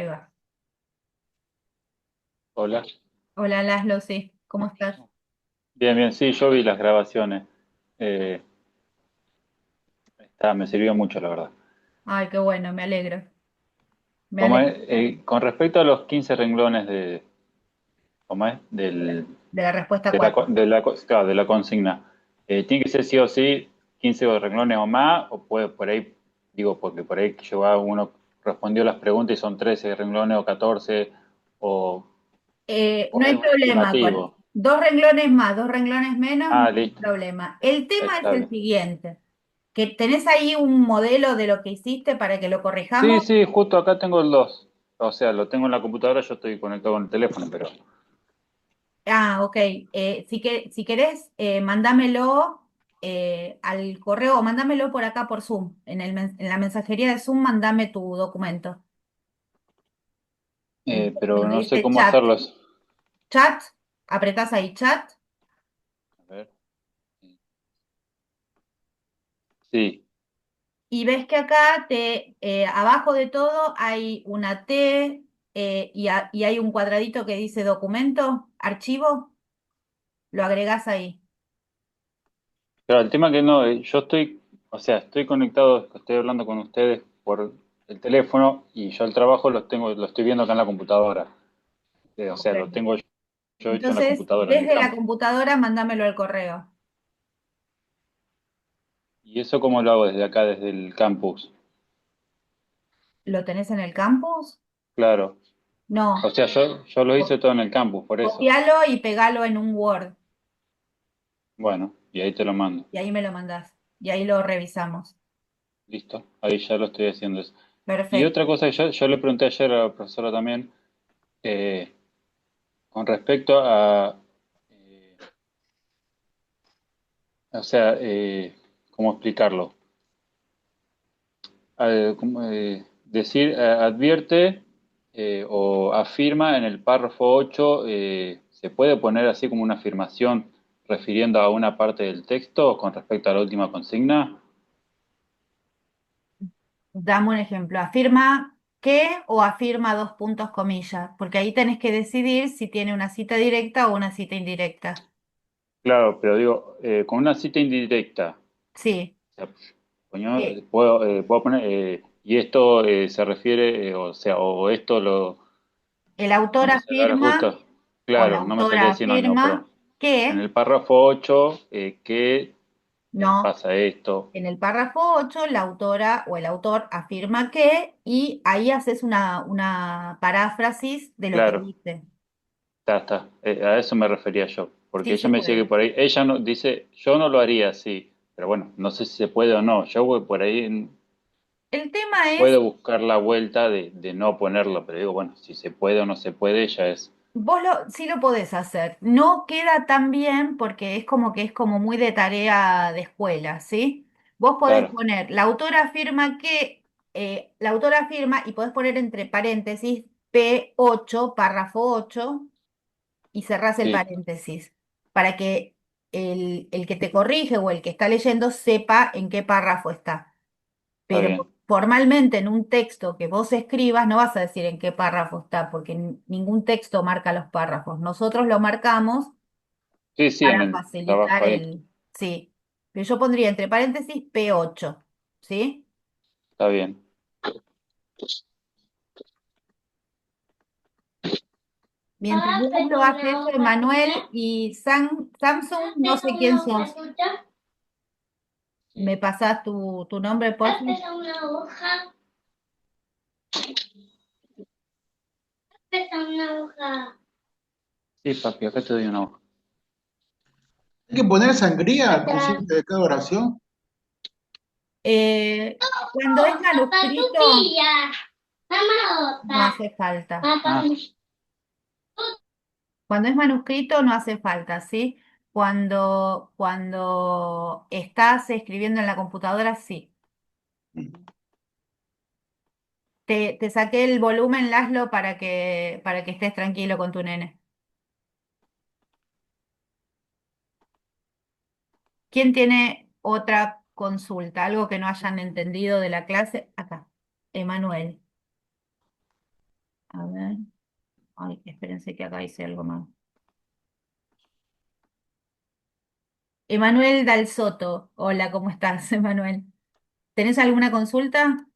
Ahí va. Hola. Hola Laszlo, sí, ¿cómo estás? Bien, bien, sí, yo vi las grabaciones. Eh, me sirvió mucho, la verdad. Ay, qué bueno, me alegro. Me ¿Cómo alegro es? Con respecto a los 15 renglones ¿cómo es? de la respuesta De la, 4. claro, de la consigna, ¿tiene que ser sí o sí 15 renglones o más? ¿O puede por ahí, digo, porque por ahí uno respondió las preguntas y son 13 renglones o 14 o, No o es hay un problema con estimativo? 2 renglones más, 2 renglones menos, no Ah, hay listo, problema. El tema es está el bien. siguiente, que tenés ahí un modelo de lo que hiciste para que lo Sí, corrijamos. sí, justo acá tengo el 2. O sea, lo tengo en la computadora, yo estoy conectado con el teléfono, pero... Ah, ok. Si querés, mándamelo al correo o mándamelo por acá por Zoom. En la mensajería de Zoom, mándame tu documento. pero Donde no sé dice cómo chat. hacerlos. Chat, apretás ahí chat A ver. Sí, y ves que acá abajo de todo hay una T y hay un cuadradito que dice documento, archivo, lo agregás ahí. pero el tema que no, yo estoy, o sea, estoy conectado, estoy hablando con ustedes por el teléfono y yo el trabajo lo estoy viendo acá en la computadora. O sea, lo Ok. tengo yo hecho en la Entonces, computadora, en el desde la campo. computadora, mándamelo al correo. ¿Y eso cómo lo hago desde acá, desde el campus? ¿Lo tenés en el campus? Claro. O No. sea, yo lo hice Co- todo en el campus, por eso. Copialo y pegalo en un Word Bueno, y ahí te lo mando. y ahí me lo mandás y ahí lo revisamos. Listo, ahí ya lo estoy haciendo eso. Y Perfecto. otra cosa que yo le pregunté ayer a la profesora también, eh, con respecto a, eh, o sea, ¿cómo explicarlo? Decir, advierte o afirma en el párrafo 8, ¿se puede poner así como una afirmación refiriendo a una parte del texto con respecto a la última consigna? Dame un ejemplo. ¿Afirma qué o afirma dos puntos comillas? Porque ahí tenés que decidir si tiene una cita directa o una cita indirecta. Claro, pero digo, con una cita indirecta, Sí. o sea, coño, Eh, puedo poner, y esto se refiere, o sea, o esto el autor no me sale ahora afirma justo, o la claro, no me salía autora el sinónimo, afirma pero en que, el párrafo 8 que no, pasa esto, en el párrafo 8 la autora o el autor afirma que y ahí haces una paráfrasis de lo que claro, dice. está, a eso me refería yo, porque Sí ella se me decía que puede. por ahí, ella no, dice, yo no lo haría así, pero bueno, no sé si se puede o no, yo voy por ahí, El tema es. puedo buscar la vuelta de no ponerlo, pero digo, bueno, si se puede o no se puede, ya es, Sí lo podés hacer. No queda tan bien porque es como muy de tarea de escuela, ¿sí? Vos podés claro, poner, la autora afirma que, la autora afirma y podés poner entre paréntesis P8, párrafo 8 y cerrás el sí, paréntesis para que el que te corrige o el que está leyendo sepa en qué párrafo está. está Pero bien. formalmente en un texto que vos escribas no vas a decir en qué párrafo está, porque ningún texto marca los párrafos. Nosotros lo marcamos Sí, sí, en para el facilitar trabajo ahí, el. Sí. Pero yo pondría entre paréntesis P8, ¿sí? está bien. Mientras Papá, Laszlo tengo hace una eso, hoja Emanuel tuya. y Samsung, no sé ¿Tengo quién una hoja sos. tuya? ¿Me Sí. pasás tu nombre, por favor? Pesa una hoja. Pesa una hoja. Sí, papi, acá te doy una hoja. Hay que poner sangría al Atrás. principio de cada oración. Cuando es Papá, tu manuscrito, tía. Mamá, no otra. hace falta. Papá. Cuando es manuscrito no hace falta, ¿sí? Cuando estás escribiendo en la computadora, sí. Te saqué el volumen, Laszlo, para que estés tranquilo con tu nene. ¿Quién tiene otra consulta? Algo que no hayan entendido de la clase. Acá. Emanuel. A ver. Ay, espérense que acá hice algo más. Emanuel Dal Soto. Hola, ¿cómo estás, Emanuel? ¿Tenés alguna consulta?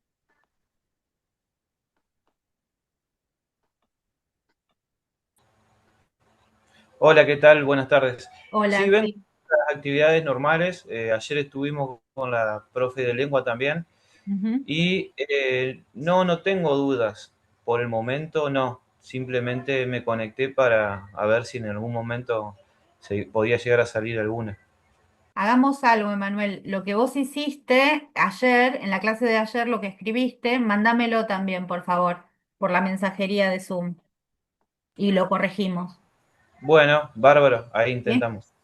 Hola, ¿qué tal? Buenas tardes. Sí, Hola, vengo sí. a las actividades normales. Ayer estuvimos con la profe de lengua también Ujú. y no tengo dudas. Por el momento no. Simplemente me conecté para a ver si en algún momento se podía llegar a salir alguna. Hagamos algo, Emanuel. Lo que vos hiciste ayer, en la clase de ayer, lo que escribiste, mándamelo también, por favor, por la mensajería de Zoom y lo corregimos. Bueno, bárbaro, ahí ¿Sí? intentamos.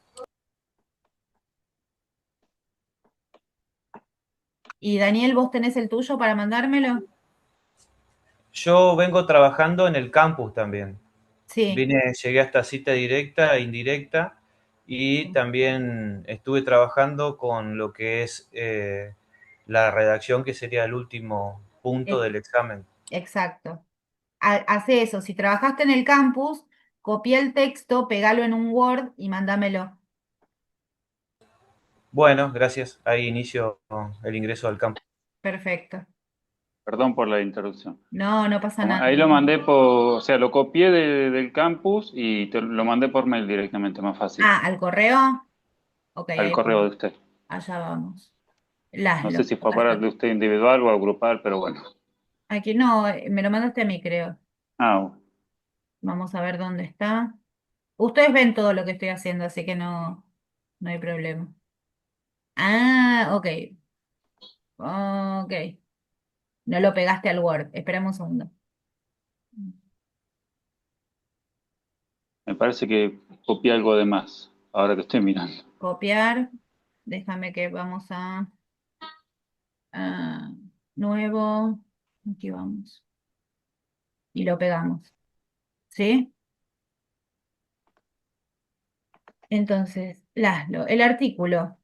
Y Daniel, ¿vos tenés el tuyo para mandármelo? Yo vengo trabajando en el campus también. Sí. Llegué hasta cita directa e indirecta y también estuve trabajando con lo que es la redacción, que sería el último punto E- del examen. exacto. Hace eso. Si trabajaste en el campus, copia el texto, pegalo en un Word y mándamelo. Bueno, gracias. Ahí inicio el ingreso al campo. Perfecto. Perdón por la interrupción. No, no pasa nada. Ahí lo mandé por, o sea, lo copié del campus y lo mandé por mail directamente, más fácil, Ah, ¿al correo? Ok, al ahí correo vamos. de usted. Allá vamos. No Laszlo. sé si fue Acá para está. de usted individual o al grupal, pero bueno. Aquí no, me lo mandaste a mí, creo. Ah, Vamos a ver dónde está. Ustedes ven todo lo que estoy haciendo, así que no, no hay problema. Ah, ok. Ok. No lo pegaste al Word. Esperamos un segundo. me parece que copié algo de más, ahora que estoy mirando. Copiar. Déjame que vamos a nuevo. Aquí vamos. Y lo pegamos. ¿Sí? Entonces, Laszlo, el artículo.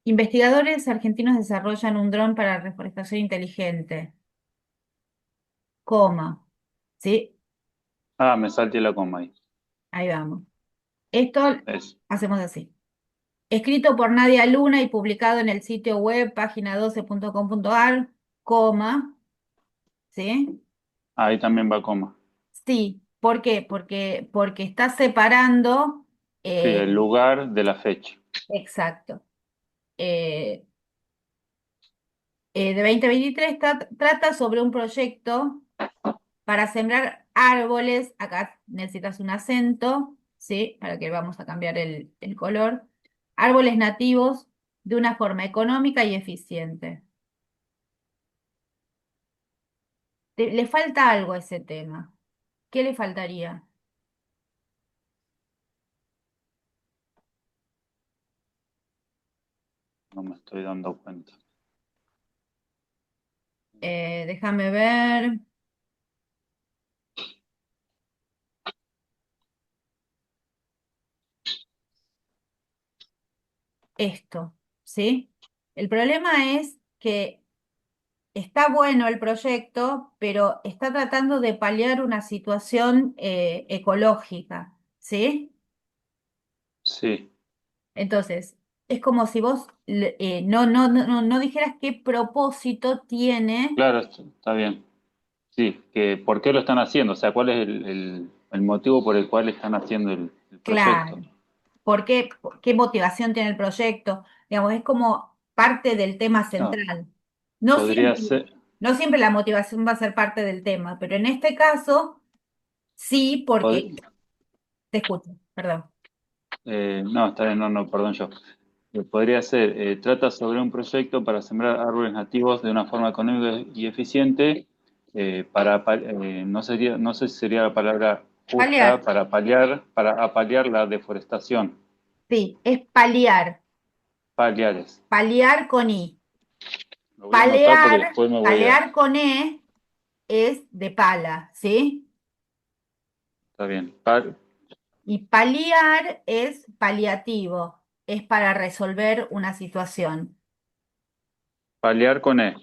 Investigadores argentinos desarrollan un dron para reforestación inteligente. Coma. ¿Sí? Ah, me salté la coma ahí. Ahí vamos. Esto Es. hacemos así. Escrito por Nadia Luna y publicado en el sitio web página12.com.ar, coma, ¿sí? Ahí también va coma. Sí, ¿por qué? Porque está separando, Sí, eh, el lugar de la fecha. exacto. Eh, de 2023 trata sobre un proyecto para sembrar árboles. Acá necesitas un acento, ¿sí? Para que vamos a cambiar el color. Árboles nativos de una forma económica y eficiente. Le falta algo a ese tema. ¿Qué le faltaría? No me estoy dando cuenta. Déjame ver esto, ¿sí? El problema es que está bueno el proyecto, pero está tratando de paliar una situación ecológica, ¿sí? Sí, Entonces, es como si vos no dijeras qué propósito tiene. claro, está bien. Sí, que por qué lo están haciendo, o sea, cuál es el motivo por el cual están haciendo el proyecto. Claro. ¿Qué motivación tiene el proyecto? Digamos, es como parte del tema No, central. No podría siempre, ser, no siempre la motivación va a ser parte del tema, pero en este caso sí, porque pod- te escucho, perdón. no, está bien, no, no, perdón yo. Podría ser, trata sobre un proyecto para sembrar árboles nativos de una forma económica y eficiente, no sería, no sé si sería la palabra justa, Paliar, para apalear la deforestación. sí, es paliar, Paliares. paliar con I. Lo voy a anotar porque Palear, después me voy a... palear con E es de pala, ¿sí? Está bien. Y paliar es paliativo, es para resolver una situación. Paliar con E.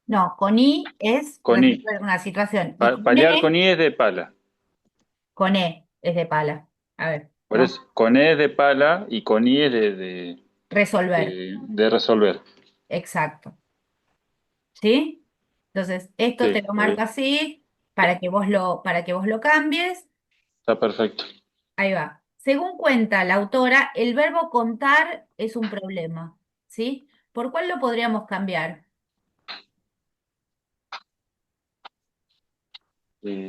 No, con I es Con I. resolver una situación. Y Paliar con I es de pala. con E es de pala. A ver, Por eso, con E es de pala y con I es resolver. de resolver. Exacto. ¿Sí? Entonces, esto te Sí, lo marca así para que vos lo cambies. está perfecto. Ahí va. Según cuenta la autora, el verbo contar es un problema. ¿Sí? ¿Por cuál lo podríamos cambiar?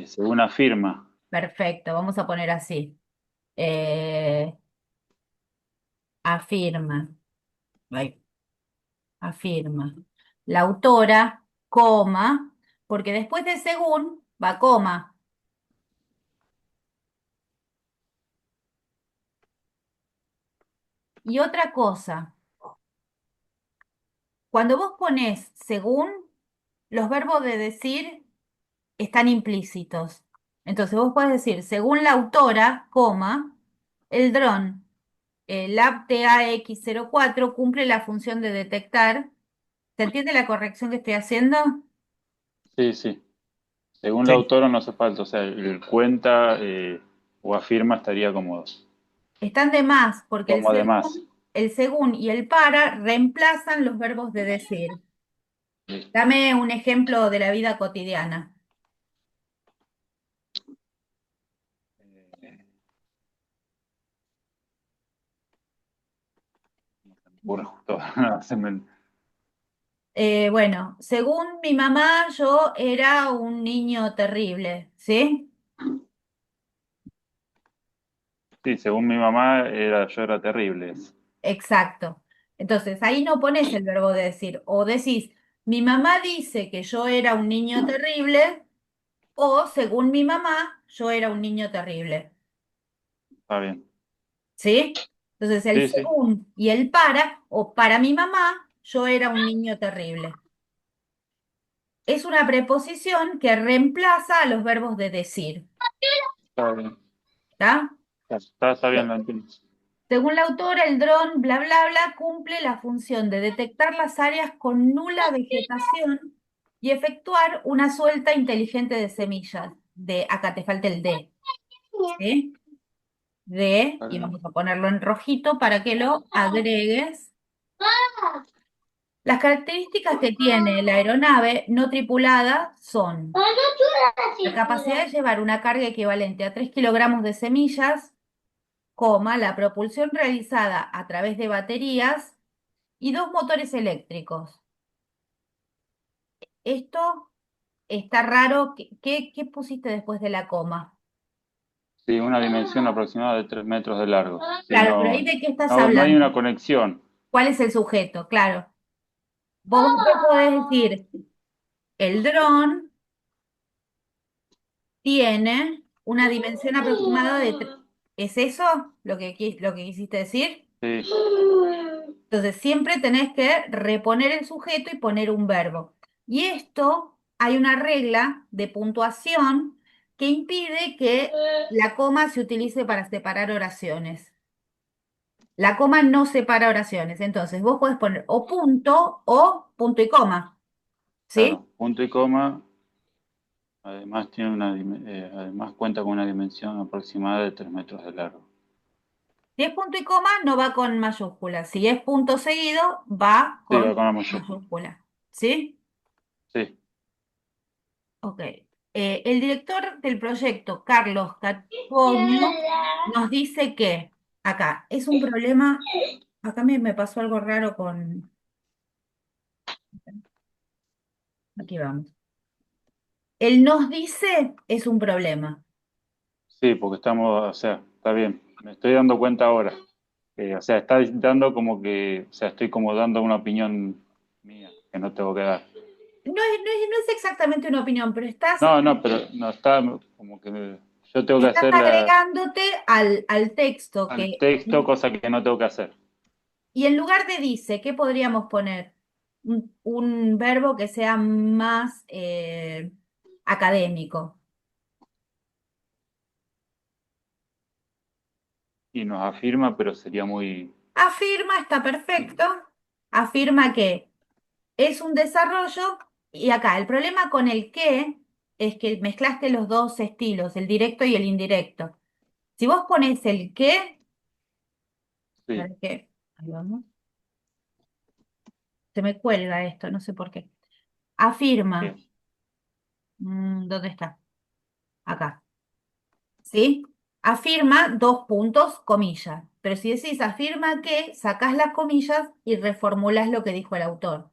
Según afirma. Perfecto, vamos a poner así. Eh, afirma. Ahí, afirma. La autora, coma, porque después de según va coma. Y otra cosa, cuando vos pones según, los verbos de decir están implícitos. Entonces vos podés decir, según la autora, coma, el dron, el APTAX04 cumple la función de detectar. ¿Se entiende la corrección que estoy haciendo? Sí, sí. Según la Sí. autora no hace falta. O sea, el cuenta o afirma estaría Están de más, porque como además. el según y el para reemplazan los verbos de decir. Listo. Dame un ejemplo de la vida cotidiana. Eh, no se me ocurre justo. No, Bueno, según mi mamá, yo era un niño terrible, ¿sí? sí, según mi mamá, yo era terrible. Exacto. Entonces, ahí no pones el verbo de decir, o decís, mi mamá dice que yo era un niño terrible, o según mi mamá, yo era un niño terrible, Está bien. ¿sí? Entonces, el Sí, sí. según y el para, o para mi mamá, yo era un niño terrible. Es una preposición que reemplaza a los verbos de decir, Está bien. ¿está? Está bien, lo entiendo. Según la autora, el dron, bla, bla, bla, cumple la función de detectar las áreas con nula vegetación y efectuar una suelta inteligente de semillas. Acá te falta el D, ¿sí? Y vamos a ponerlo en rojito para que lo agregues. Las características que tiene la aeronave no tripulada son la capacidad de llevar una carga equivalente a 3 kilogramos de semillas, coma, la propulsión realizada a través de baterías y dos motores eléctricos. Esto está raro. ¿Qué pusiste después de la coma? Sí, una dimensión aproximada de 3 metros de largo. Sí, Claro, pero no, ahí de qué estás no hay una hablando. conexión. ¿Cuál es el sujeto? Claro. Vos podés decir, el dron tiene una dimensión aproximada de... ¿Es eso lo que quisiste decir? Sí, Entonces siempre tenés que reponer el sujeto y poner un verbo. Y esto hay una regla de puntuación que impide que la coma se utilice para separar oraciones. La coma no separa oraciones. Entonces vos podés poner o punto y coma. ¿Sí? claro. Punto y coma. Además, además cuenta con una dimensión aproximada de 3 metros de largo. Si es punto y coma, no va con mayúscula. Si es punto seguido, va Sí, va con con la mayúscula. mayúscula. ¿Sí? Sí, Ok. El director del proyecto, Carlos Capoño, nos dice que acá es un problema. Acá me pasó algo raro con. Aquí vamos. El nos dice es un problema. sí, porque estamos, o sea, está bien. Me estoy dando cuenta ahora. O sea, está dando como que, o sea, estoy como dando una opinión mía que no tengo que dar. No es exactamente una opinión, pero No, no, pero no está como que yo tengo que estás hacer agregándote al texto al texto, cosa que no tengo que hacer. y en lugar de dice, ¿qué podríamos poner? Un verbo que sea más académico. Y nos afirma, pero sería muy, Afirma, está perfecto. Afirma que es un desarrollo y acá, el problema con el qué es que mezclaste los dos estilos, el directo y el indirecto. Si vos pones el qué, Sí, ¿para qué? Ahí vamos. Se me cuelga esto, no sé por qué. Afirma. bien. ¿Dónde está? Acá. ¿Sí? Afirma, dos puntos, comillas. Pero si decís afirma que, sacás las comillas y reformulás lo que dijo el autor.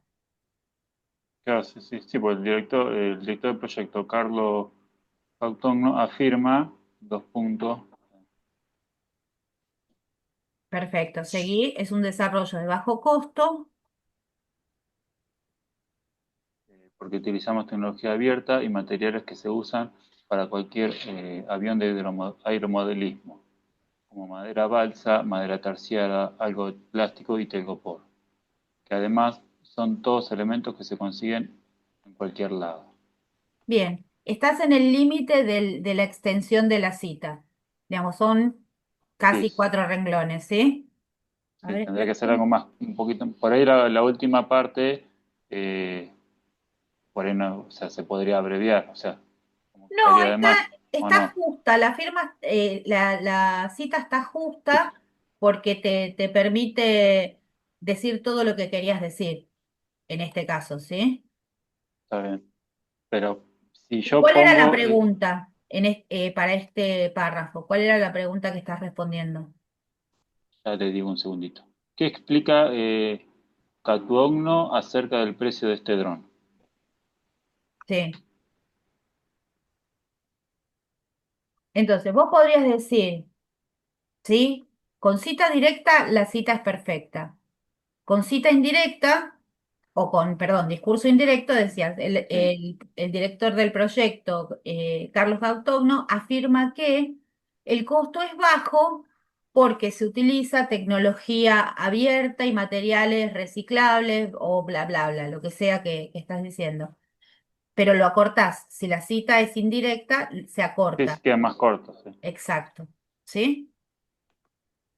Claro, sí, sí, sí, pues el director del proyecto, Carlos Autónomo, afirma, dos puntos, Perfecto. Seguí. Es un desarrollo de bajo costo. porque utilizamos tecnología abierta y materiales que se usan para cualquier avión de aeromodelismo, como madera balsa, madera terciada, algo de plástico y telgopor, que además son todos elementos que se consiguen en cualquier lado. Bien. Estás en el límite de la extensión de la cita. Digamos, son Sí, casi 4 renglones, ¿sí? A sí, ver, tendría que ser espérate. algo más, un poquito, por ahí la última parte, eh, por ahí no, o sea, se podría abreviar, o sea, como que No, estaría de más, o está no, justa, la firma, la cita está justa porque te permite decir todo lo que querías decir, en este caso, ¿sí? está bien. Pero si ¿Y yo cuál era la pongo, pregunta para este párrafo? ¿Cuál era la pregunta que estás respondiendo? ya le digo un segundito, ¿qué explica Catuogno acerca del precio de este dron? Sí. Entonces, vos podrías decir, ¿sí? Con cita directa, la cita es perfecta. Con cita indirecta, o con, perdón, discurso indirecto, decías, Sí, el director del proyecto, Carlos Gautogno, afirma que el costo es bajo porque se utiliza tecnología abierta y materiales reciclables o bla, bla, bla, lo que sea que estás diciendo. Pero lo acortás. Si la cita es indirecta, se sí, acorta. sí, queda más corto, sí, Exacto. ¿Sí?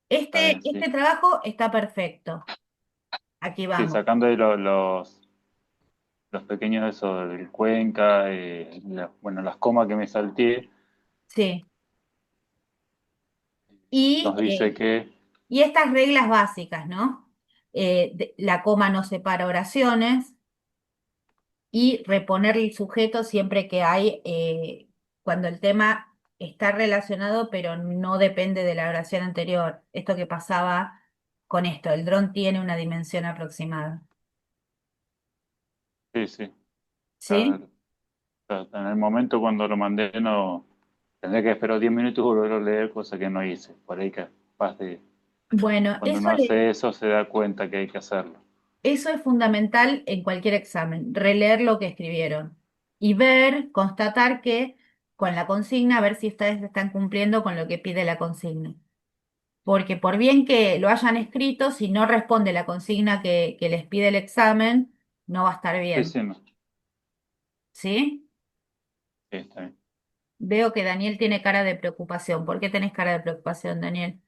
está bien, Este sí. trabajo está perfecto. Aquí Sí, vamos. sacando ahí los pequeños esos del Cuenca, bueno, las comas que me salté, Sí. Y nos dice que, Y estas reglas básicas, ¿no? La coma no separa oraciones y reponer el sujeto siempre que hay, cuando el tema está relacionado, pero no depende de la oración anterior. Esto que pasaba con esto, el dron tiene una dimensión aproximada. sí, sí, ¿Sí? claro, claro, en el momento cuando lo mandé no, tendré que esperar 10 minutos y volver a leer, cosa que no hice, por ahí capaz de, Bueno, cuando uno hace eso se da cuenta que hay que hacerlo. eso es fundamental en cualquier examen, releer lo que escribieron y ver, constatar que con la consigna, ver si ustedes están cumpliendo con lo que pide la consigna. Porque por bien que lo hayan escrito, si no responde la consigna que les pide el examen, no va a estar Sí, bien. sí, no, ¿Sí? sí, está bien. Veo que Daniel tiene cara de preocupación. ¿Por qué tenés cara de preocupación, Daniel?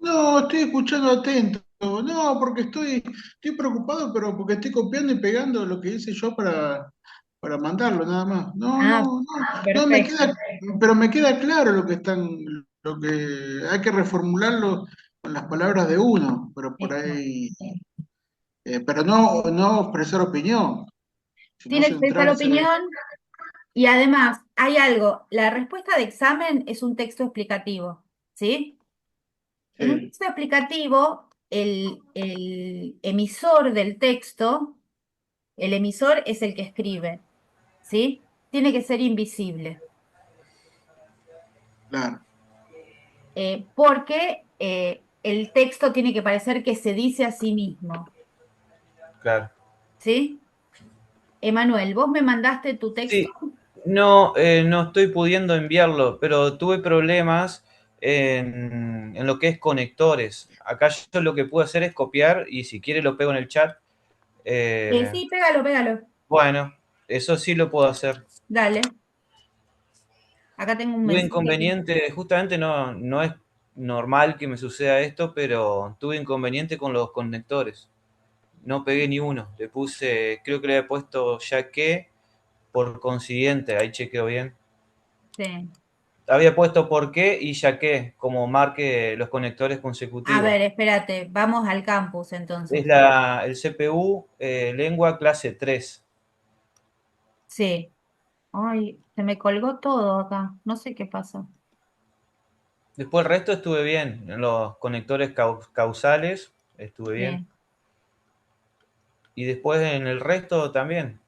No, estoy escuchando atento. No, porque estoy preocupado, pero porque estoy copiando y pegando lo que hice yo para mandarlo, nada más. No, Ah, no, no, no me perfecto. queda, pero me queda claro lo que hay que reformularlo con las palabras de uno, pero por Listo. ahí, pero no expresar opinión, sino Sin expresar centrarse. opinión y además hay algo. La respuesta de examen es un texto explicativo. ¿Sí? En un Sí, texto explicativo, el emisor del texto, el emisor es el que escribe. ¿Sí? Tiene que ser invisible. claro. Porque el texto tiene que parecer que se dice a sí mismo, Claro. ¿sí? Emanuel, vos me mandaste tu texto. Sí, no, no estoy pudiendo enviarlo, pero tuve problemas en lo que es conectores. Acá yo lo que puedo hacer es copiar y si quiere lo pego en el chat. Eh, Sí, pégalo, pégalo. bueno, eso sí lo puedo hacer. Dale. Acá tengo un Tuve mensaje que... inconveniente, justamente no es normal que me suceda esto, pero tuve inconveniente con los conectores. no pegué ni uno. Le puse, creo que le había puesto ya que, por consiguiente, ahí chequeo bien. Sí. Había puesto por qué y ya que, como marque los conectores A consecutivos. ver, espérate, vamos al campus entonces. Es el CPU lengua clase 3. Sí. Ay, se me colgó todo acá. No sé qué pasa. Después el resto estuve bien. En los conectores causales estuve bien. Sí, Y después en el resto también.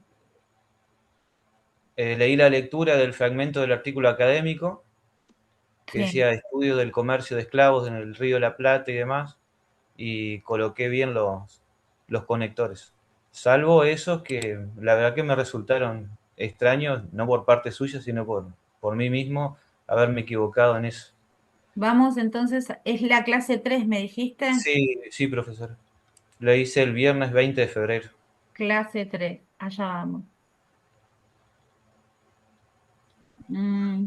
Leí la lectura del fragmento del artículo académico que sí. decía estudio del comercio de esclavos en el Río de la Plata y demás. Y coloqué bien los conectores. Salvo esos que la verdad que me resultaron extraños, no por parte suya, sino por mí mismo, haberme equivocado en eso. Vamos entonces, es la clase 3, me dijiste. Sí, sí, profesor. Lo hice el viernes 20 de febrero. Clase 3, allá vamos.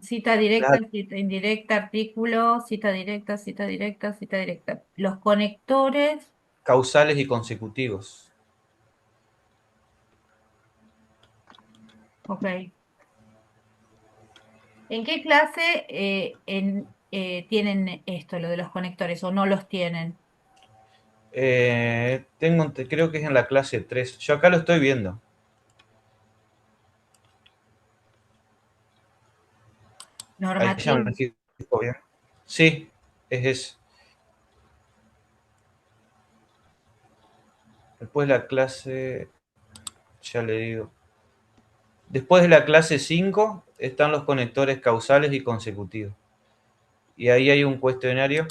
Cita directa, Las cita indirecta, artículo, cita directa, cita directa, cita directa. Los conectores, causales y consecutivos. ok. ¿En qué clase tienen esto, lo de los conectores, o no los tienen? Creo que es en la clase 3. Yo acá lo estoy viendo. Ahí ya me Normativo. fijo bien. Sí, es eso. Después la clase, ya le digo. Después de la clase 5 están los conectores causales y consecutivos. Y ahí hay un cuestionario.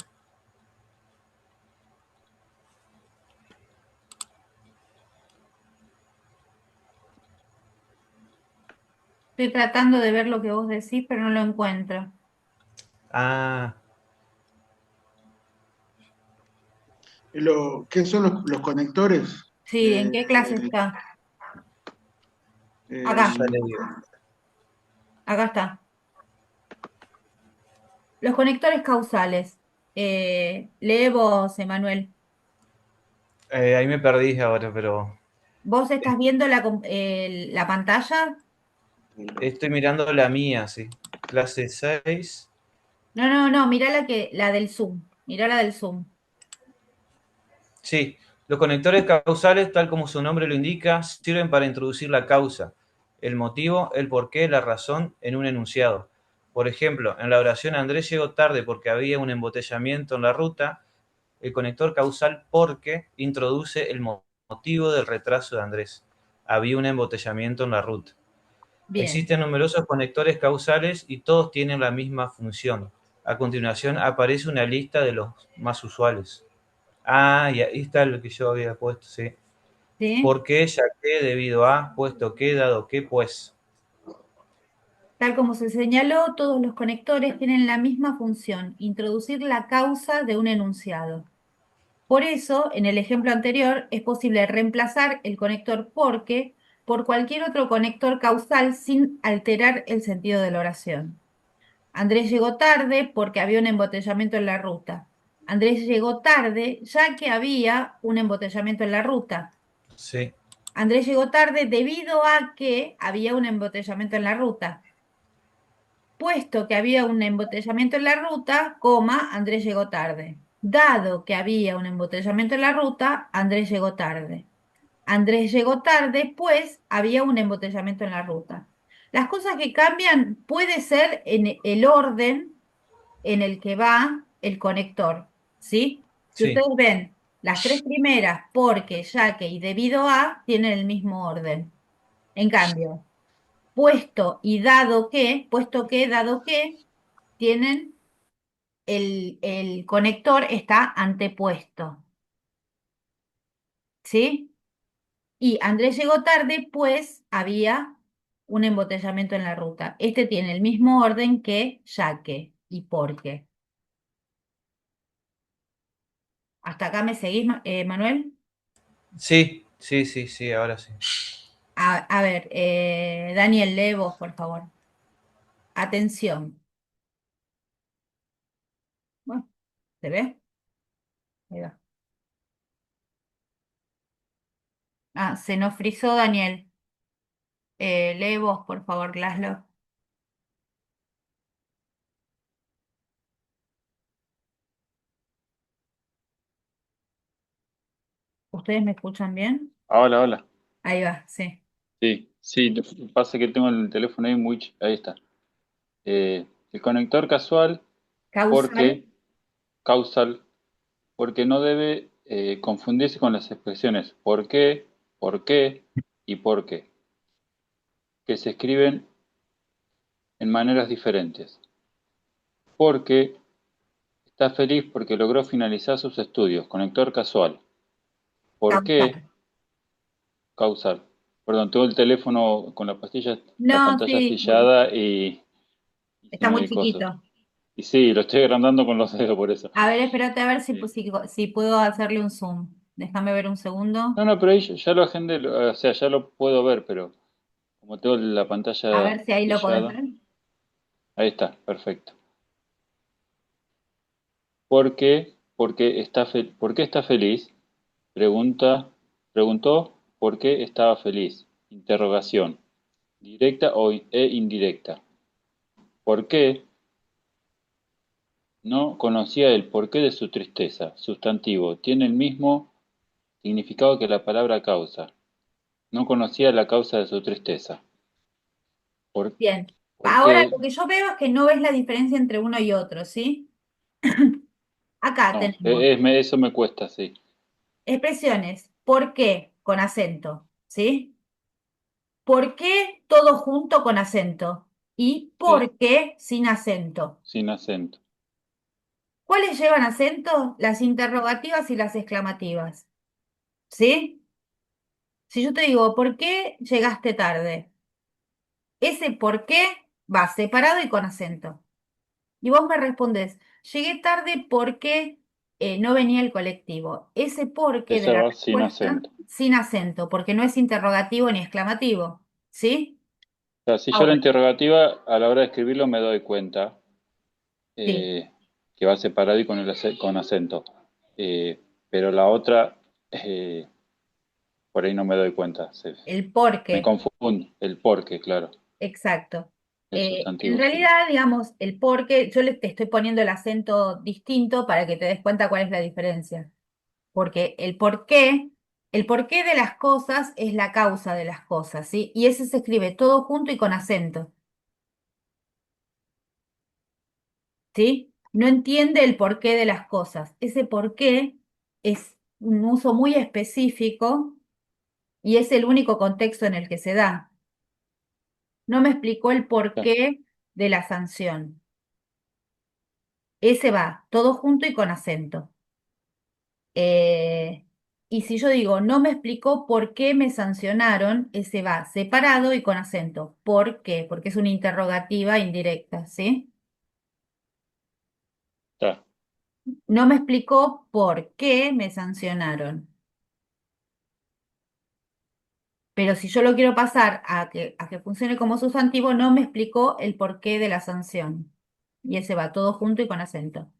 Estoy tratando de ver lo que vos decís, pero no lo encuentro. Ah, ¿Qué son los conectores? Sí, ¿en Eh, qué clase está? ya Acá, em, le digo. acá está. Los conectores causales. Lee vos, Emanuel. Ahí me perdí ahora, pero ¿Vos estás viendo la pantalla? estoy mirando la mía, sí. Clase 6. No, no, no, mirá la del Zoom. Mirá la del Zoom. Sí, los conectores causales, tal como su nombre lo indica, sirven para introducir la causa, el motivo, el porqué, la razón en un enunciado. Por ejemplo, en la oración Andrés llegó tarde porque había un embotellamiento en la ruta, el conector causal porque introduce el motivo del retraso de Andrés. Había un embotellamiento en la ruta. Bien. Existen numerosos conectores causales y todos tienen la misma función. A continuación aparece una lista de los más usuales. Ah, y ahí está lo que yo había puesto, sí. ¿Sí? ¿Por qué? Ya que, debido a, puesto que, dado que, pues. Tal como se señaló, todos los conectores tienen la misma función, introducir la causa de un enunciado. Por eso, en el ejemplo anterior, es posible reemplazar el conector porque por cualquier otro conector causal sin alterar el sentido de la oración. Andrés llegó tarde porque había un embotellamiento en la ruta. Andrés llegó tarde ya que había un embotellamiento en la ruta. Sí, Andrés llegó tarde debido a que había un embotellamiento en la ruta. Puesto que había un embotellamiento en la ruta, coma, Andrés llegó tarde. Dado que había un embotellamiento en la ruta, Andrés llegó tarde. Andrés llegó tarde, pues había un embotellamiento en la ruta. Las cosas que cambian puede ser en el orden en el que va el conector, ¿sí? Si sí, ustedes ven, las tres primeras, porque, ya que y debido a, tienen el mismo orden. En cambio, puesto que, dado que, tienen el conector está antepuesto, ¿sí? Y Andrés llegó tarde, pues había un embotellamiento en la ruta. Este tiene el mismo orden que ya que y porque. ¿Hasta acá me seguís, Manuel? sí, sí, sí, sí, ahora sí. A ver, Daniel, lee vos, por favor. Atención. Bueno, ¿se ve? Ahí va. Ah, se nos frizó Daniel. Lee vos, por favor, Laszlo. ¿Ustedes me escuchan bien? Hola, hola. Ahí va, sí. Sí, sí, lo que pasa es que tengo el teléfono ahí ahí está. El conector casual, Causal, porque causal, porque no debe confundirse con las expresiones por qué y por qué, que se escriben en maneras diferentes. Porque está feliz porque logró finalizar sus estudios, conector casual. ¿Por qué? causal. Causal. Perdón, tengo el teléfono con la No, pantalla sí, astillada y se está muy me coso. chiquito. Y sí, lo estoy agrandando con los dedos por eso. A ver, espérate a ver si, Sí. si puedo hacerle un zoom. Déjame ver un segundo. No, no, pero ahí ya lo agendé, o sea, ya lo puedo ver, pero como tengo la A pantalla ver si ahí lo podés astillada, ver. ahí está, perfecto. ¿Por qué? ¿Por qué está feliz? Pregunta, preguntó por qué estaba feliz. Interrogación, directa e indirecta. ¿Por qué? No conocía el porqué de su tristeza. Sustantivo, tiene el mismo significado que la palabra causa. No conocía la causa de su tristeza. ¿Por, Bien. por Ahora qué? lo que yo veo es que no ves la diferencia entre uno y otro, ¿sí? Acá No, tenemos eso me cuesta, sí. expresiones. ¿Por qué? Con acento, ¿sí? ¿Por qué todo junto con acento? ¿Y Sí, por qué sin acento? sin acento. ¿Cuáles llevan acento? Las interrogativas y las exclamativas, ¿sí? Si yo te digo, ¿por qué llegaste tarde? Ese por qué va separado y con acento. Y vos me respondes, llegué tarde porque no venía el colectivo. Ese por qué de Ese la va sin respuesta acento. sin acento, porque no es interrogativo ni exclamativo, ¿sí? O sea, si yo la Ahora, interrogativa a la hora de escribirlo me doy cuenta sí, eh, que va separado y con, con acento. Pero la otra, por ahí no me doy cuenta. el por Me qué. confundo. El porqué, claro. Exacto. El En sustantivo, sí. realidad, digamos, el por qué, te estoy poniendo el acento distinto para que te des cuenta cuál es la diferencia. Porque el porqué de las cosas es la causa de las cosas, ¿sí? Y ese se escribe todo junto y con acento, ¿sí? No entiende el porqué de las cosas. Ese porqué es un uso muy específico y es el único contexto en el que se da. No me explicó el Ya, porqué de la sanción. Ese va, todo junto y con acento. Eh, y si yo digo, no me explicó por qué me sancionaron, ese va separado y con acento. ¿Por qué? Porque es una interrogativa indirecta, ¿sí? está. No me explicó por qué me sancionaron. Pero si yo lo quiero pasar a que funcione como sustantivo, no me explicó el porqué de la sanción. Y ese va todo junto y con acento.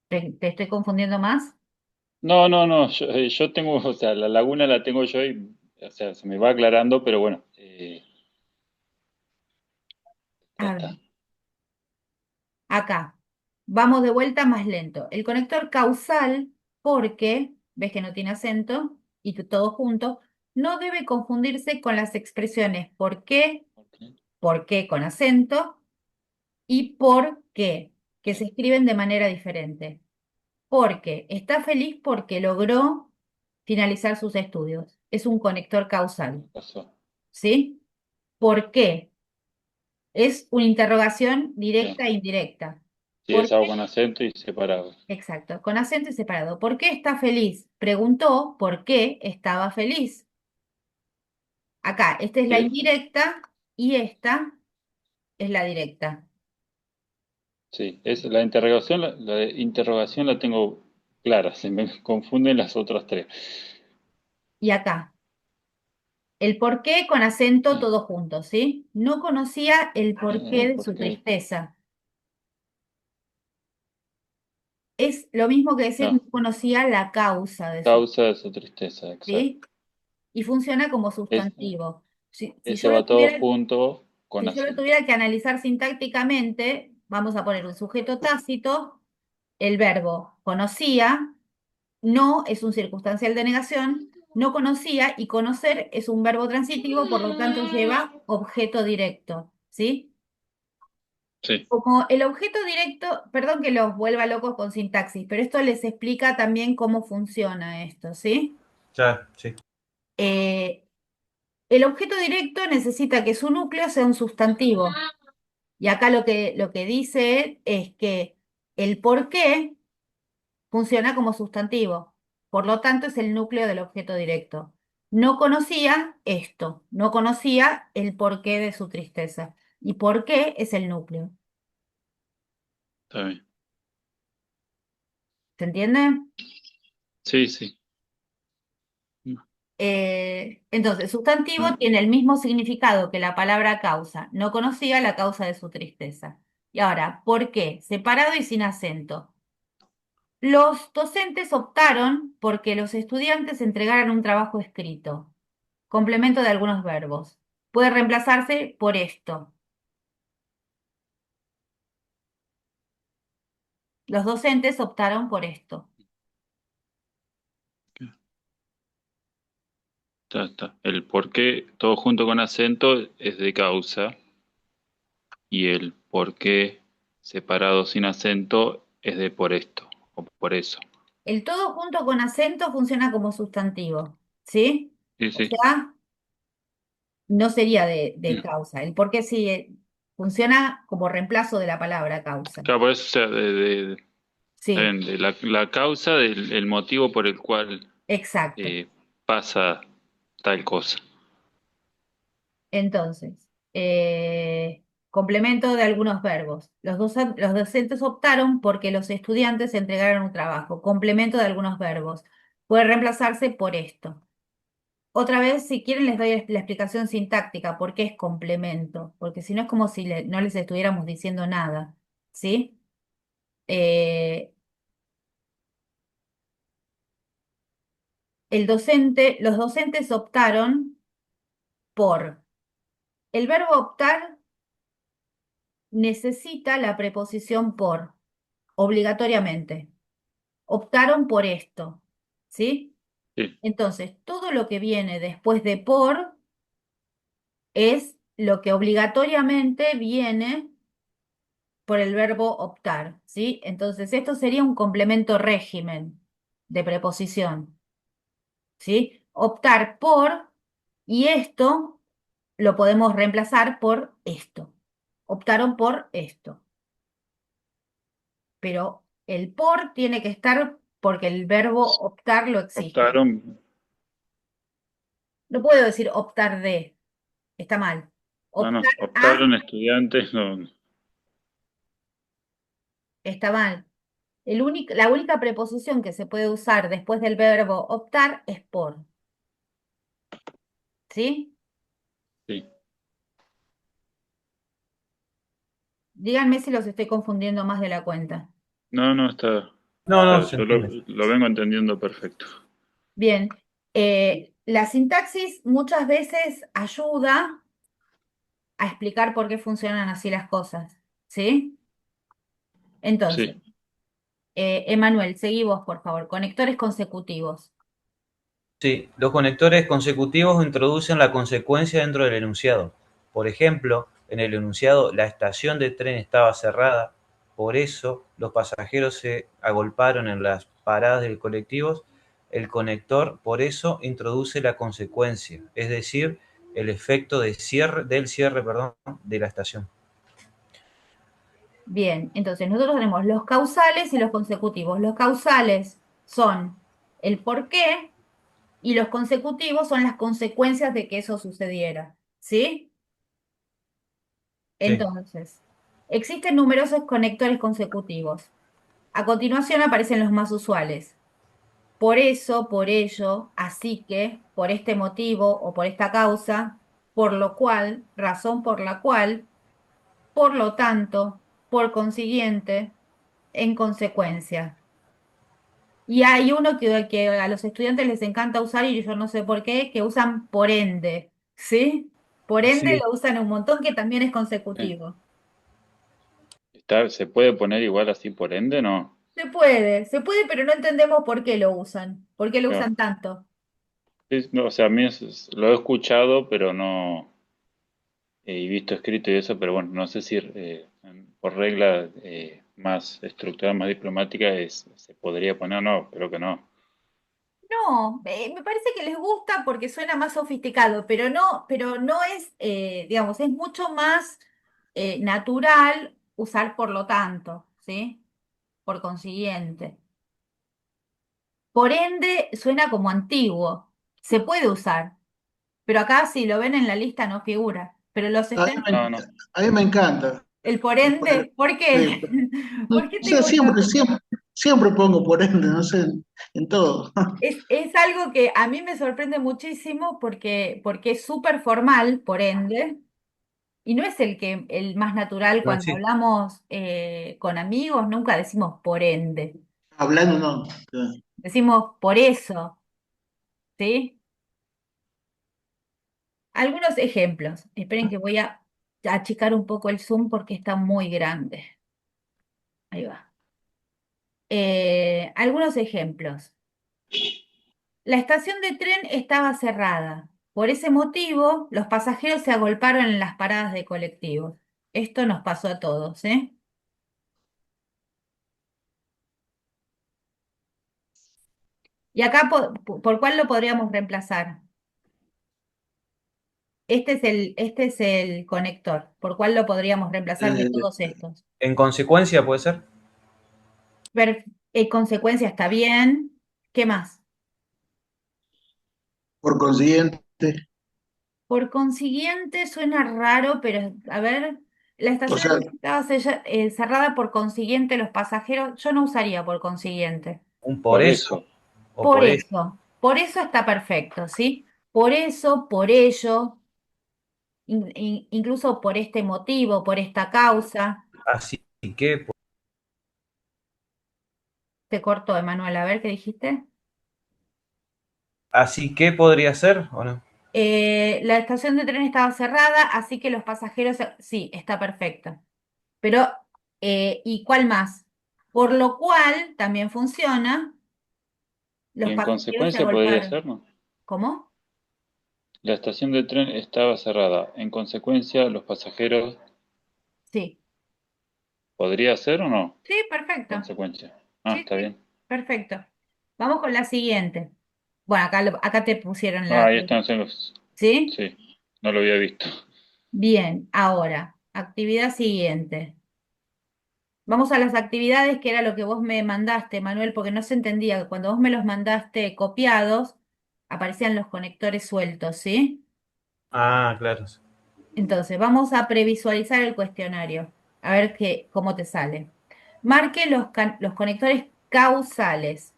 ¿Te estoy confundiendo más? No, no, no. Yo tengo, o sea, la laguna la tengo yo y, o sea, se me va aclarando, pero bueno, ya A ver. está. Acá, vamos de vuelta más lento. El conector causal, porque, ves que no tiene acento, y todo junto, no debe confundirse con las expresiones Ok, por qué con acento, y por qué, que se ok. escriben de manera diferente. Porque está feliz porque logró finalizar sus estudios. Es un conector causal, ¿Qué pasó? ¿sí? ¿Por qué? Es una interrogación Bien. directa e indirecta. Sí, ¿Por es algo qué? con acento y separado. Exacto, con acento y separado. ¿Por qué está feliz? Preguntó por qué estaba feliz. Acá, esta es la Sí, indirecta y esta es la directa. sí. Es la interrogación la tengo clara, se me confunden las otras tres. Y acá, el por qué con acento Sí. todo junto, ¿sí? No conocía el porqué de ¿Por su qué? tristeza. Es lo mismo que decir No, no conocía la causa de su, causa de su tristeza, ¿sí? exacto. Y funciona como Es- sustantivo. Si ese yo lo va todo tuviera, junto con si yo lo acento. tuviera que analizar sintácticamente, vamos a poner un sujeto tácito, el verbo conocía, no es un circunstancial de negación, no conocía y conocer es un verbo transitivo, por lo tanto lleva objeto directo, ¿sí? Sí, Como el objeto directo, perdón que los vuelva locos con sintaxis, pero esto les explica también cómo funciona esto, ¿sí? Ya, sí. Eh, el objeto directo necesita que su núcleo sea un sustantivo. Y acá lo que dice es que el por qué funciona como sustantivo. Por lo tanto, es el núcleo del objeto directo. No conocía esto, no conocía el porqué de su tristeza. ¿Y por qué es el núcleo? está bien. ¿Se entiende? Sí, sí. Entonces, sustantivo Mm. tiene el mismo significado que la palabra causa. No conocía la causa de su tristeza. Y ahora, ¿por qué? Separado y sin acento. Los docentes optaron porque los estudiantes entregaran un trabajo escrito. Complemento de algunos verbos. Puede reemplazarse por esto. Los docentes optaron por esto. Está, está. El por qué, todo junto con acento, es de causa. Y el por qué separado sin acento es de por esto o por eso. El todo junto con acento funciona como sustantivo, ¿sí? Sí, O sí. sea, no sería de Mm. causa. El por qué sí funciona como reemplazo de la palabra causa. Claro, por eso, o sea, está Sí, bien, de la causa del el motivo por el cual exacto. eh, pasa tal cosa. Entonces, complemento de algunos verbos. Los docentes optaron porque los estudiantes entregaron un trabajo. Complemento de algunos verbos. Puede reemplazarse por esto. Otra vez, si quieren, les doy la explicación sintáctica, por qué es complemento, porque si no es como si no les estuviéramos diciendo nada, ¿sí? Eh, los docentes optaron por, el verbo optar necesita la preposición por, obligatoriamente. Optaron por esto, ¿sí? Sí, Entonces, todo lo que viene después de por es lo que obligatoriamente viene por el verbo optar, ¿sí? Entonces, esto sería un complemento régimen de preposición, ¿sí? Optar por, y esto lo podemos reemplazar por esto. Optaron por esto. Pero el por tiene que estar porque el verbo optar lo exige. optaron, No puedo decir optar de, está mal. no, no, Optar a optaron estudiantes, no, está mal. La única preposición que se puede usar después del verbo optar es por, ¿sí? sí. Díganme si los estoy confundiendo más de la cuenta. No, no, está, No, no, se yo entiende. lo vengo entendiendo perfecto. Bien, la sintaxis muchas veces ayuda a explicar por qué funcionan así las cosas, ¿sí? Entonces, Sí, Emanuel, seguí vos, por favor. Conectores consecutivos. Sí, los conectores consecutivos introducen la consecuencia dentro del enunciado. Por ejemplo, en el enunciado la estación de tren estaba cerrada, por eso los pasajeros se agolparon en las paradas del colectivo. El conector, por eso, introduce la consecuencia, es decir, el efecto de cierre, perdón, de la estación. Bien, entonces nosotros tenemos los causales y los consecutivos. Los causales son el por qué y los consecutivos son las consecuencias de que eso sucediera, ¿sí? Sí, Entonces, existen numerosos conectores consecutivos. A continuación aparecen los más usuales. Por eso, por ello, así que, por este motivo o por esta causa, por lo cual, razón por la cual, por lo tanto, por consiguiente, en consecuencia. Y hay uno que a los estudiantes les encanta usar y yo no sé por qué, que usan por ende, ¿sí? Por ende Sí, lo usan un montón que también es Eh, consecutivo. ¿Se puede poner igual así por ende? No. Se puede, pero no entendemos por qué lo Claro. usan tanto. No, o sea, a mí lo he escuchado, pero no he visto escrito y eso, pero bueno, no sé si por regla más estructural, más diplomática, se podría poner, no, creo que no. No, me parece que les gusta porque suena más sofisticado, pero no es, digamos, es mucho más natural usar por lo tanto, ¿sí? Por consiguiente. Por ende, suena como antiguo. Se puede usar, pero acá si lo ven en la lista no figura. Pero los A mí estudiantes, No, no. a mí me encanta. el por ende, ¿por Sí, qué? no, ¿Por qué o te sea, gusta? siempre pongo por ende, no sé, en todo. Es algo que a mí me sorprende muchísimo porque es súper formal, por ende, y no es el más natural no cuando existe. hablamos con amigos, nunca decimos por ende, Hablando no. decimos por eso, ¿sí? Algunos ejemplos. Esperen que voy a achicar un poco el zoom porque está muy grande. Ahí va. Algunos ejemplos. La estación de tren estaba cerrada. Por ese motivo, los pasajeros se agolparon en las paradas de colectivos. Esto nos pasó a todos, ¿eh? Y acá, ¿por cuál lo podríamos reemplazar? Este es el conector. ¿Por cuál lo podríamos reemplazar de Eh, todos estos? En consecuencia, puede ser. Consecuencia está bien. ¿Qué más? por consiguiente, Por consiguiente, suena raro, pero a ver, la o estación sea, estaba cerrada por consiguiente, los pasajeros, yo no usaría por consiguiente. Un por Por eso eso. o por ello. Por eso está perfecto, ¿sí? Por eso, por ello, incluso por este motivo, por esta causa. Así que, Te cortó, Emanuel, a ver qué dijiste. así que podría ser, ¿o no? La estación de tren estaba cerrada, así que los pasajeros, sí, está perfecto. Pero, ¿y cuál más? Por lo cual también funciona, Y los en pasajeros se consecuencia podría agolparon. ser, ¿no? ¿Cómo? La estación de tren estaba cerrada. En consecuencia, los pasajeros, Sí, ¿podría ser o no? sí, perfecto. Consecuencia. Ah, Sí, está sí, bien. perfecto. Vamos con la siguiente. Bueno, acá te pusieron Ah, la... ahí están los... ¿Sí? Sí, no lo había visto. Bien, ahora, actividad siguiente. Vamos a las actividades, que era lo que vos me mandaste, Manuel, porque no se entendía. Cuando vos me los mandaste copiados, aparecían los conectores sueltos, ¿sí? Ah, claro. Entonces, vamos a previsualizar el cuestionario, a ver cómo te sale. Marque los conectores causales.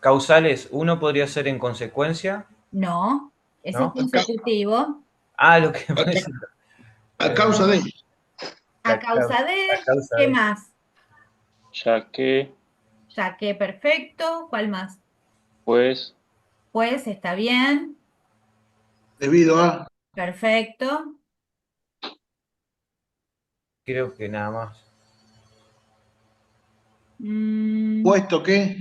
Causales, uno podría ser en consecuencia, No, ese es ¿no? consecutivo. Ah, lo que a, parece. a causa de, A causa La de, causa ¿qué de. más? Ya que, Ya que perfecto. ¿Cuál más? pues, Pues está bien. debido a, Perfecto. Creo que nada más. Mm, puesto que,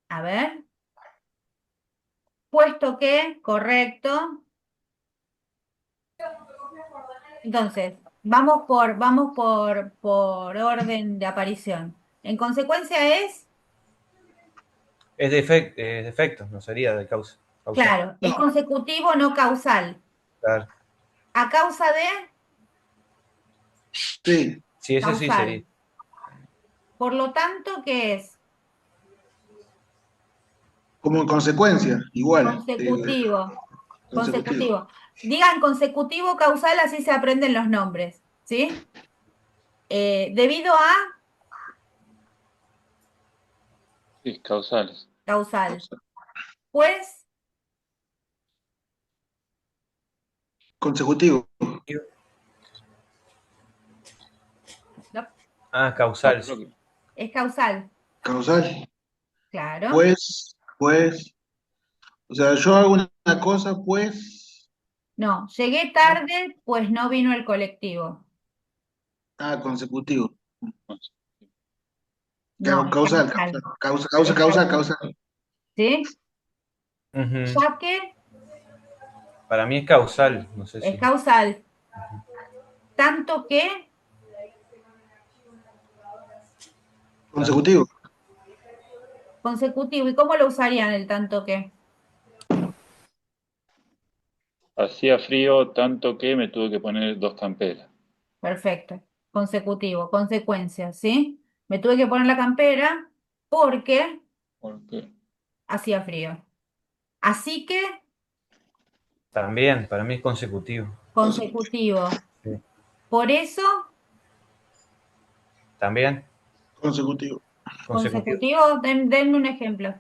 a ver. Puesto que, correcto. Entonces, por orden de aparición. En consecuencia es, Es de efecto, no sería de causa. Causal. claro, es no, consecutivo, no causal. Claro. A causa de, sí, Sí, ese sí sería. causal. Por lo tanto, ¿qué es? como en consecuencia, igual, Consecutivo. consecutivo. Consecutivo. Digan consecutivo, causal, así se aprenden los nombres, ¿sí? Debido a sí, causales. causal. Pues, Consecutivo, Ah, No, causal. creo que Es causal, Causal. claro. Pues, o sea, yo hago una cosa, pues, No, llegué ¿no? tarde, pues no vino el colectivo. Consecutivo. no. No, es Causal, causal. Es causal. causal. ¿Sí? Ujú. Ya que Para mí es causal, no sé es si. causal. Tanto que Tan- Consecutivo. consecutivo. ¿Y cómo lo usarían el tanto que? Hacía frío tanto que me tuve que poner 2 camperas. Perfecto. Consecutivo, consecuencia, ¿sí? Me tuve que poner la campera porque Porque, hacía frío. Así que También, para mí es consecutivo. Consecutivo. consecutivo. Sí. Por eso, También Consecutivo. consecutivo. consecutivo, denme un ejemplo.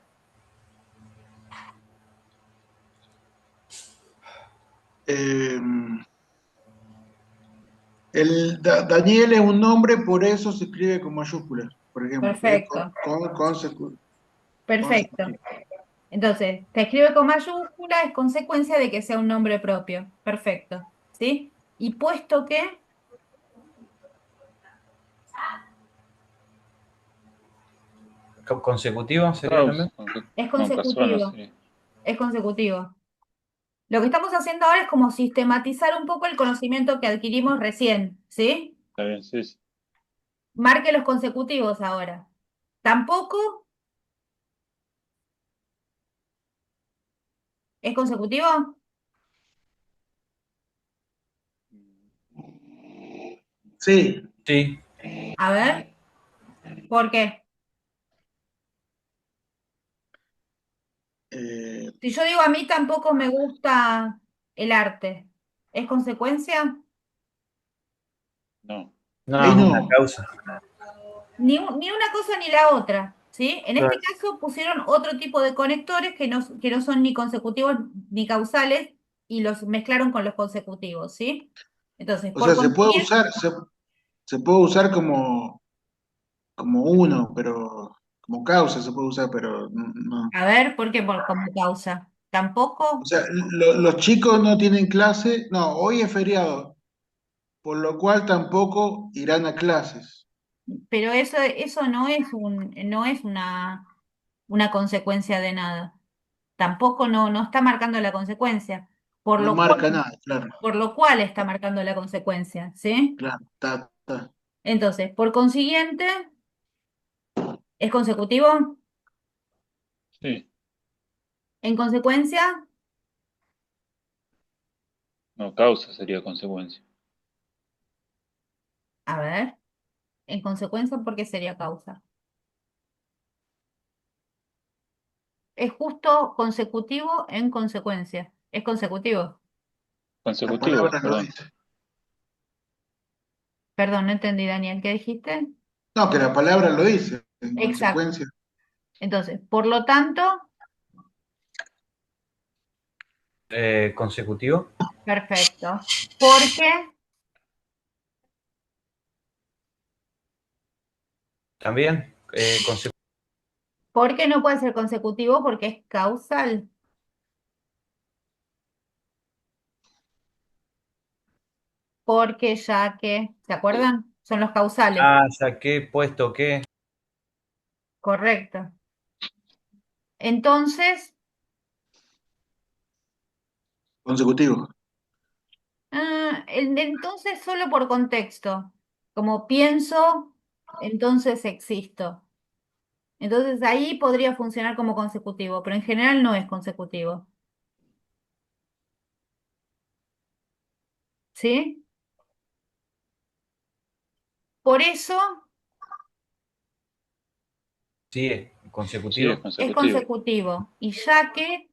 Eh, Daniel es un nombre, por eso se escribe con mayúsculas, por ejemplo. Perfecto, perfecto. Consecutivo. Entonces, se escribe con mayúscula, es consecuencia de que sea un nombre propio. Perfecto, ¿sí? Y puesto que ¿Consecutivo sería causa, también? es no, casual no consecutivo, sería. es consecutivo. Lo que estamos haciendo ahora es como sistematizar un poco el conocimiento que adquirimos recién, ¿sí? Está bien, sí, sí. Marque los consecutivos ahora. ¿Tampoco es consecutivo? Sí, Sí. A ver, ¿por qué? eh, Si yo digo a mí tampoco me gusta el arte, ¿es consecuencia? No, No, ahí es una no. causa. Ni una cosa ni la otra, ¿sí? En este Claro. caso pusieron otro tipo de conectores que no son ni consecutivos ni causales y los mezclaron con los consecutivos, ¿sí? Entonces, O por sea, consiguiente, se puede usar como uno, pero como causa se puede usar, pero no. a ver, ¿por qué como causa? O Tampoco, sea, los chicos no tienen clase, no, hoy es feriado, por lo cual tampoco irán a clases. pero eso no es una consecuencia de nada. Tampoco no está marcando la consecuencia, No marca nada, claro, por lo cual está marcando la consecuencia, ¿sí? claro, está. Entonces, por consiguiente, ¿es consecutivo? sí, En consecuencia, no, causa sería consecuencia. a ver, en consecuencia, ¿por qué sería causa? Es justo consecutivo en consecuencia. Es consecutivo. La Consecutivo, palabra lo perdón. dice. Perdón, no entendí, Daniel, ¿qué dijiste? No, que la palabra lo dice, en Exacto. consecuencia. Entonces, por lo tanto, Consecutivo. perfecto. ¿Por qué? También ¿Por qué no puede ser consecutivo? Porque es causal. Porque, ya que, ¿se acuerdan? Son los causales. saqué, puesto que. Correcto. Entonces, Consecutivo. entonces solo por contexto. Como pienso, entonces existo. Entonces ahí podría funcionar como consecutivo, pero en general no es consecutivo. ¿Sí? Por eso Sí, Sí, es consecutivo. es consecutivo. consecutivo. Y ya que,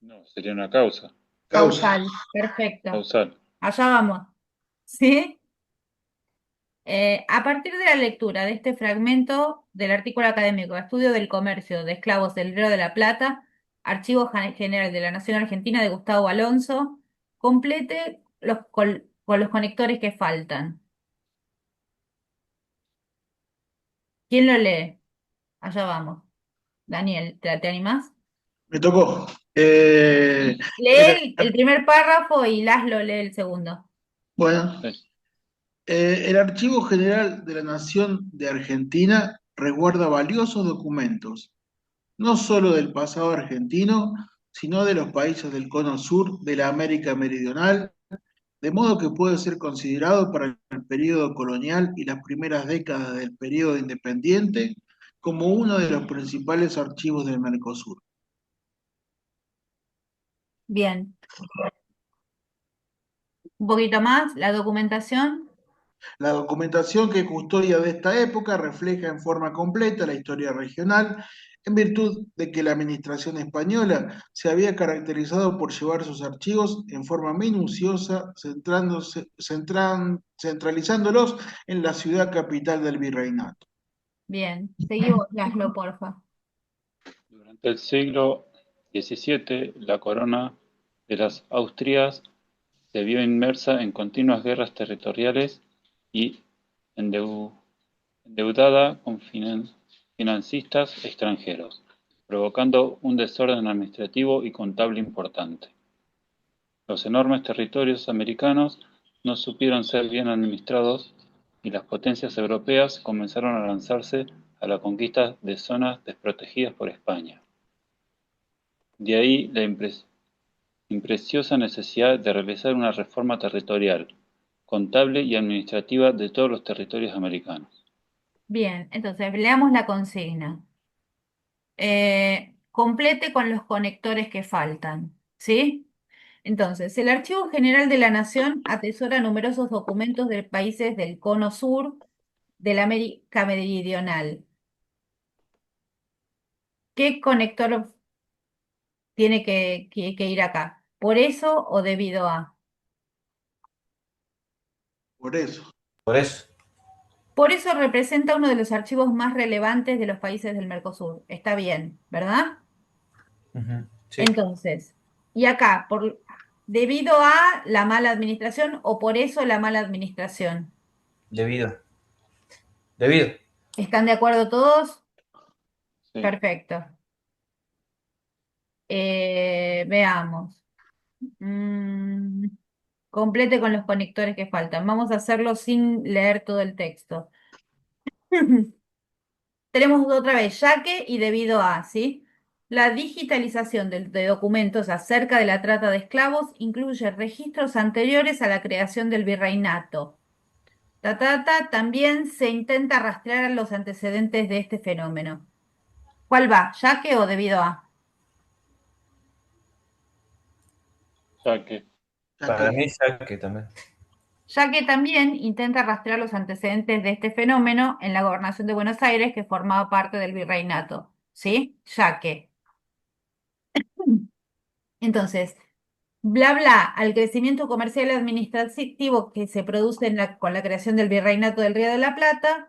No, sería una causa. Causa. causal. Perfecto. Causal. Allá vamos. ¿Sí? A partir de la lectura de este fragmento del artículo académico Estudio del Comercio de Esclavos del Río de la Plata, Archivo General de la Nación Argentina de Gustavo Alonso, complete con los conectores que faltan. ¿Quién lo lee? Allá vamos. Daniel, ¿te animás? Me tocó. Lee el primer párrafo y Laszlo lee el segundo. Bueno, Sí. el Archivo General de la Nación de Argentina resguarda valiosos documentos, no solo del pasado argentino, sino de los países del cono sur de la América Meridional, de modo que puede ser considerado para el periodo colonial y las primeras décadas del periodo independiente como uno de los principales archivos del Mercosur. Bien. Un poquito más, la documentación. La documentación que custodia de esta época refleja en forma completa la historia regional, en virtud de que la administración española se había caracterizado por llevar sus archivos en forma minuciosa, centralizándolos en la ciudad capital del virreinato. Bien. Seguimos, Laszlo, porfa. Durante el siglo XVII, la corona de las Austrias se vio inmersa en continuas guerras territoriales y endeu- endeudada con financistas extranjeros, provocando un desorden administrativo y contable importante. Los enormes territorios americanos no supieron ser bien administrados y las potencias europeas comenzaron a lanzarse a la conquista de zonas desprotegidas por España. De ahí la imperiosa necesidad de realizar una reforma territorial, contable y administrativa de todos los territorios americanos. Bien, entonces leamos la consigna. Complete con los conectores que faltan, ¿sí? Entonces, el Archivo General de la Nación atesora numerosos documentos de países del Cono Sur de la América Meridional. ¿Qué conector tiene que ir acá? ¿Por eso o debido a? Por eso, Por eso. Por eso representa uno de los archivos más relevantes de los países del Mercosur. Está bien, ¿verdad? Ujú, sí, Entonces, y acá, debido a la mala administración o por eso la mala administración. debido. Debido. ¿Están de acuerdo todos? Sí. Perfecto. Veamos. Mm, complete con los conectores que faltan. Vamos a hacerlo sin leer todo el texto. Tenemos otra vez, ya que y debido a, ¿sí? La digitalización de documentos acerca de la trata de esclavos incluye registros anteriores a la creación del virreinato. También se intenta rastrear los antecedentes de este fenómeno. ¿Cuál va? ¿Ya que o debido a? Ya que, ya Para que mí, saque también. Ya que también intenta rastrear los antecedentes de este fenómeno en la gobernación de Buenos Aires, que formaba parte del virreinato. ¿Sí? Ya que. Entonces, bla bla al crecimiento comercial y administrativo que se produce con la creación del virreinato del Río de la Plata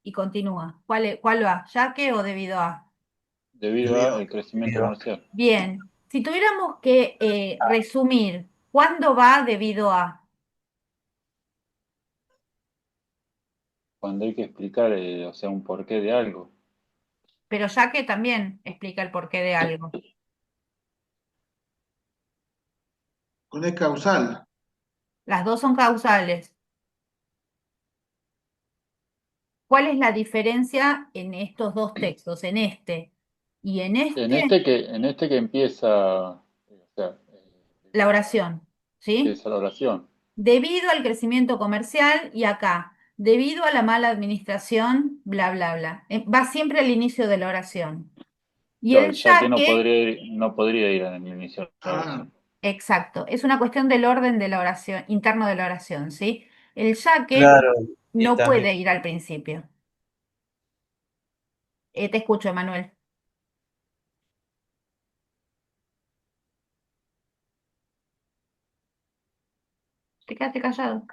y continúa. ¿Cuál va? ¿Ya que o debido a? debido debido. al crecimiento Debido. comercial, Bien, si tuviéramos que resumir, ¿cuándo va debido a? cuando hay que explicar, o sea, un porqué de algo. Pero ya que también explica el porqué de algo. Con es causal. Las dos son causales. ¿Cuál es la diferencia en estos dos textos? En este y en este, En este que empieza, o sea, la oración, ¿sí? empieza la oración. Debido al crecimiento comercial y acá, debido a la mala administración, bla, bla, bla. Va siempre al inicio de la oración. Y Claro, el ya que ya que, no podría ir en el inicio de la Ah, oración. exacto, es una cuestión del orden de la oración, interno de la oración, ¿sí? El ya que Claro, y no también. puede ir al principio. Te escucho, Emanuel. Te quedaste callado.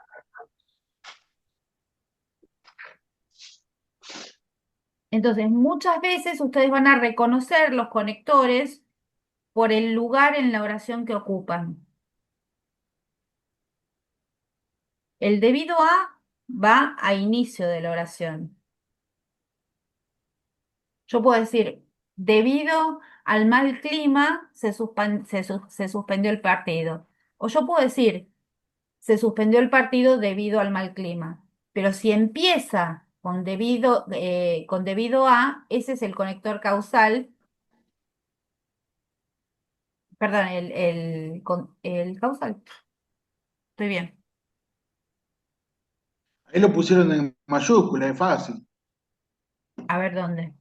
Entonces, muchas veces ustedes van a reconocer los conectores por el lugar en la oración que ocupan. El debido a va a inicio de la oración. Yo puedo decir, debido al mal clima, se suspendió el partido. O yo puedo decir, se suspendió el partido debido al mal clima. Pero si empieza con debido a, ese es el conector causal, perdón, el causal. Estoy bien. Ahí lo pusieron en mayúscula, es fácil. A ver dónde.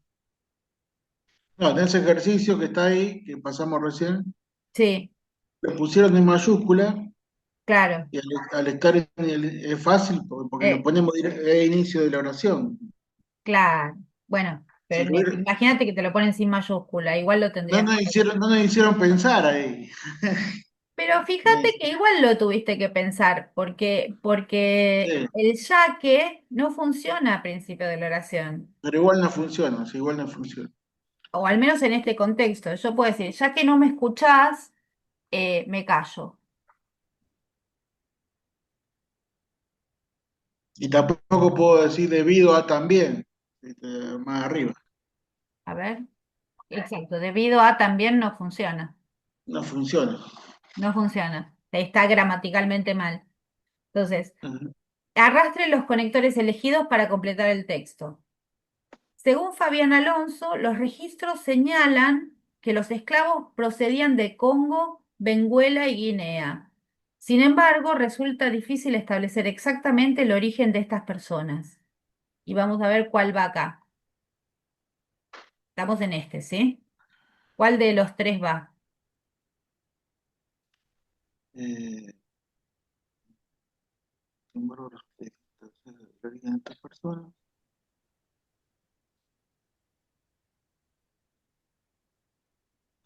No, en ese ejercicio que está ahí, que pasamos recién, Sí, lo pusieron en mayúscula claro. y al estar es fácil porque lo Eh, ponemos a inicio de la oración. claro. Bueno, Si pero lo hubiera- imagínate que te lo ponen sin mayúscula, igual lo no tendrías nos que hacer. hicieron, no nos hicieron pensar ahí. Pero fíjate Me- que igual lo tuviste que pensar, porque sí, el ya que no funciona a principio de la oración, pero igual no funciona, sí, igual no funciona. o al menos en este contexto. Yo puedo decir, ya que no me escuchás, me callo. Y tampoco puedo decir debido a también, más arriba. A ver, exacto, debido a también no funciona, No funciona. no funciona, está gramaticalmente mal. Entonces, Ujú. arrastre los conectores elegidos para completar el texto. Según Fabián Alonso, los registros señalan que los esclavos procedían de Congo, Benguela y Guinea. Sin embargo, resulta difícil establecer exactamente el origen de estas personas. Y vamos a ver cuál va acá. Estamos en este, ¿sí? ¿Cuál de los tres va? Eh, sin embargo, el origen de estas personas.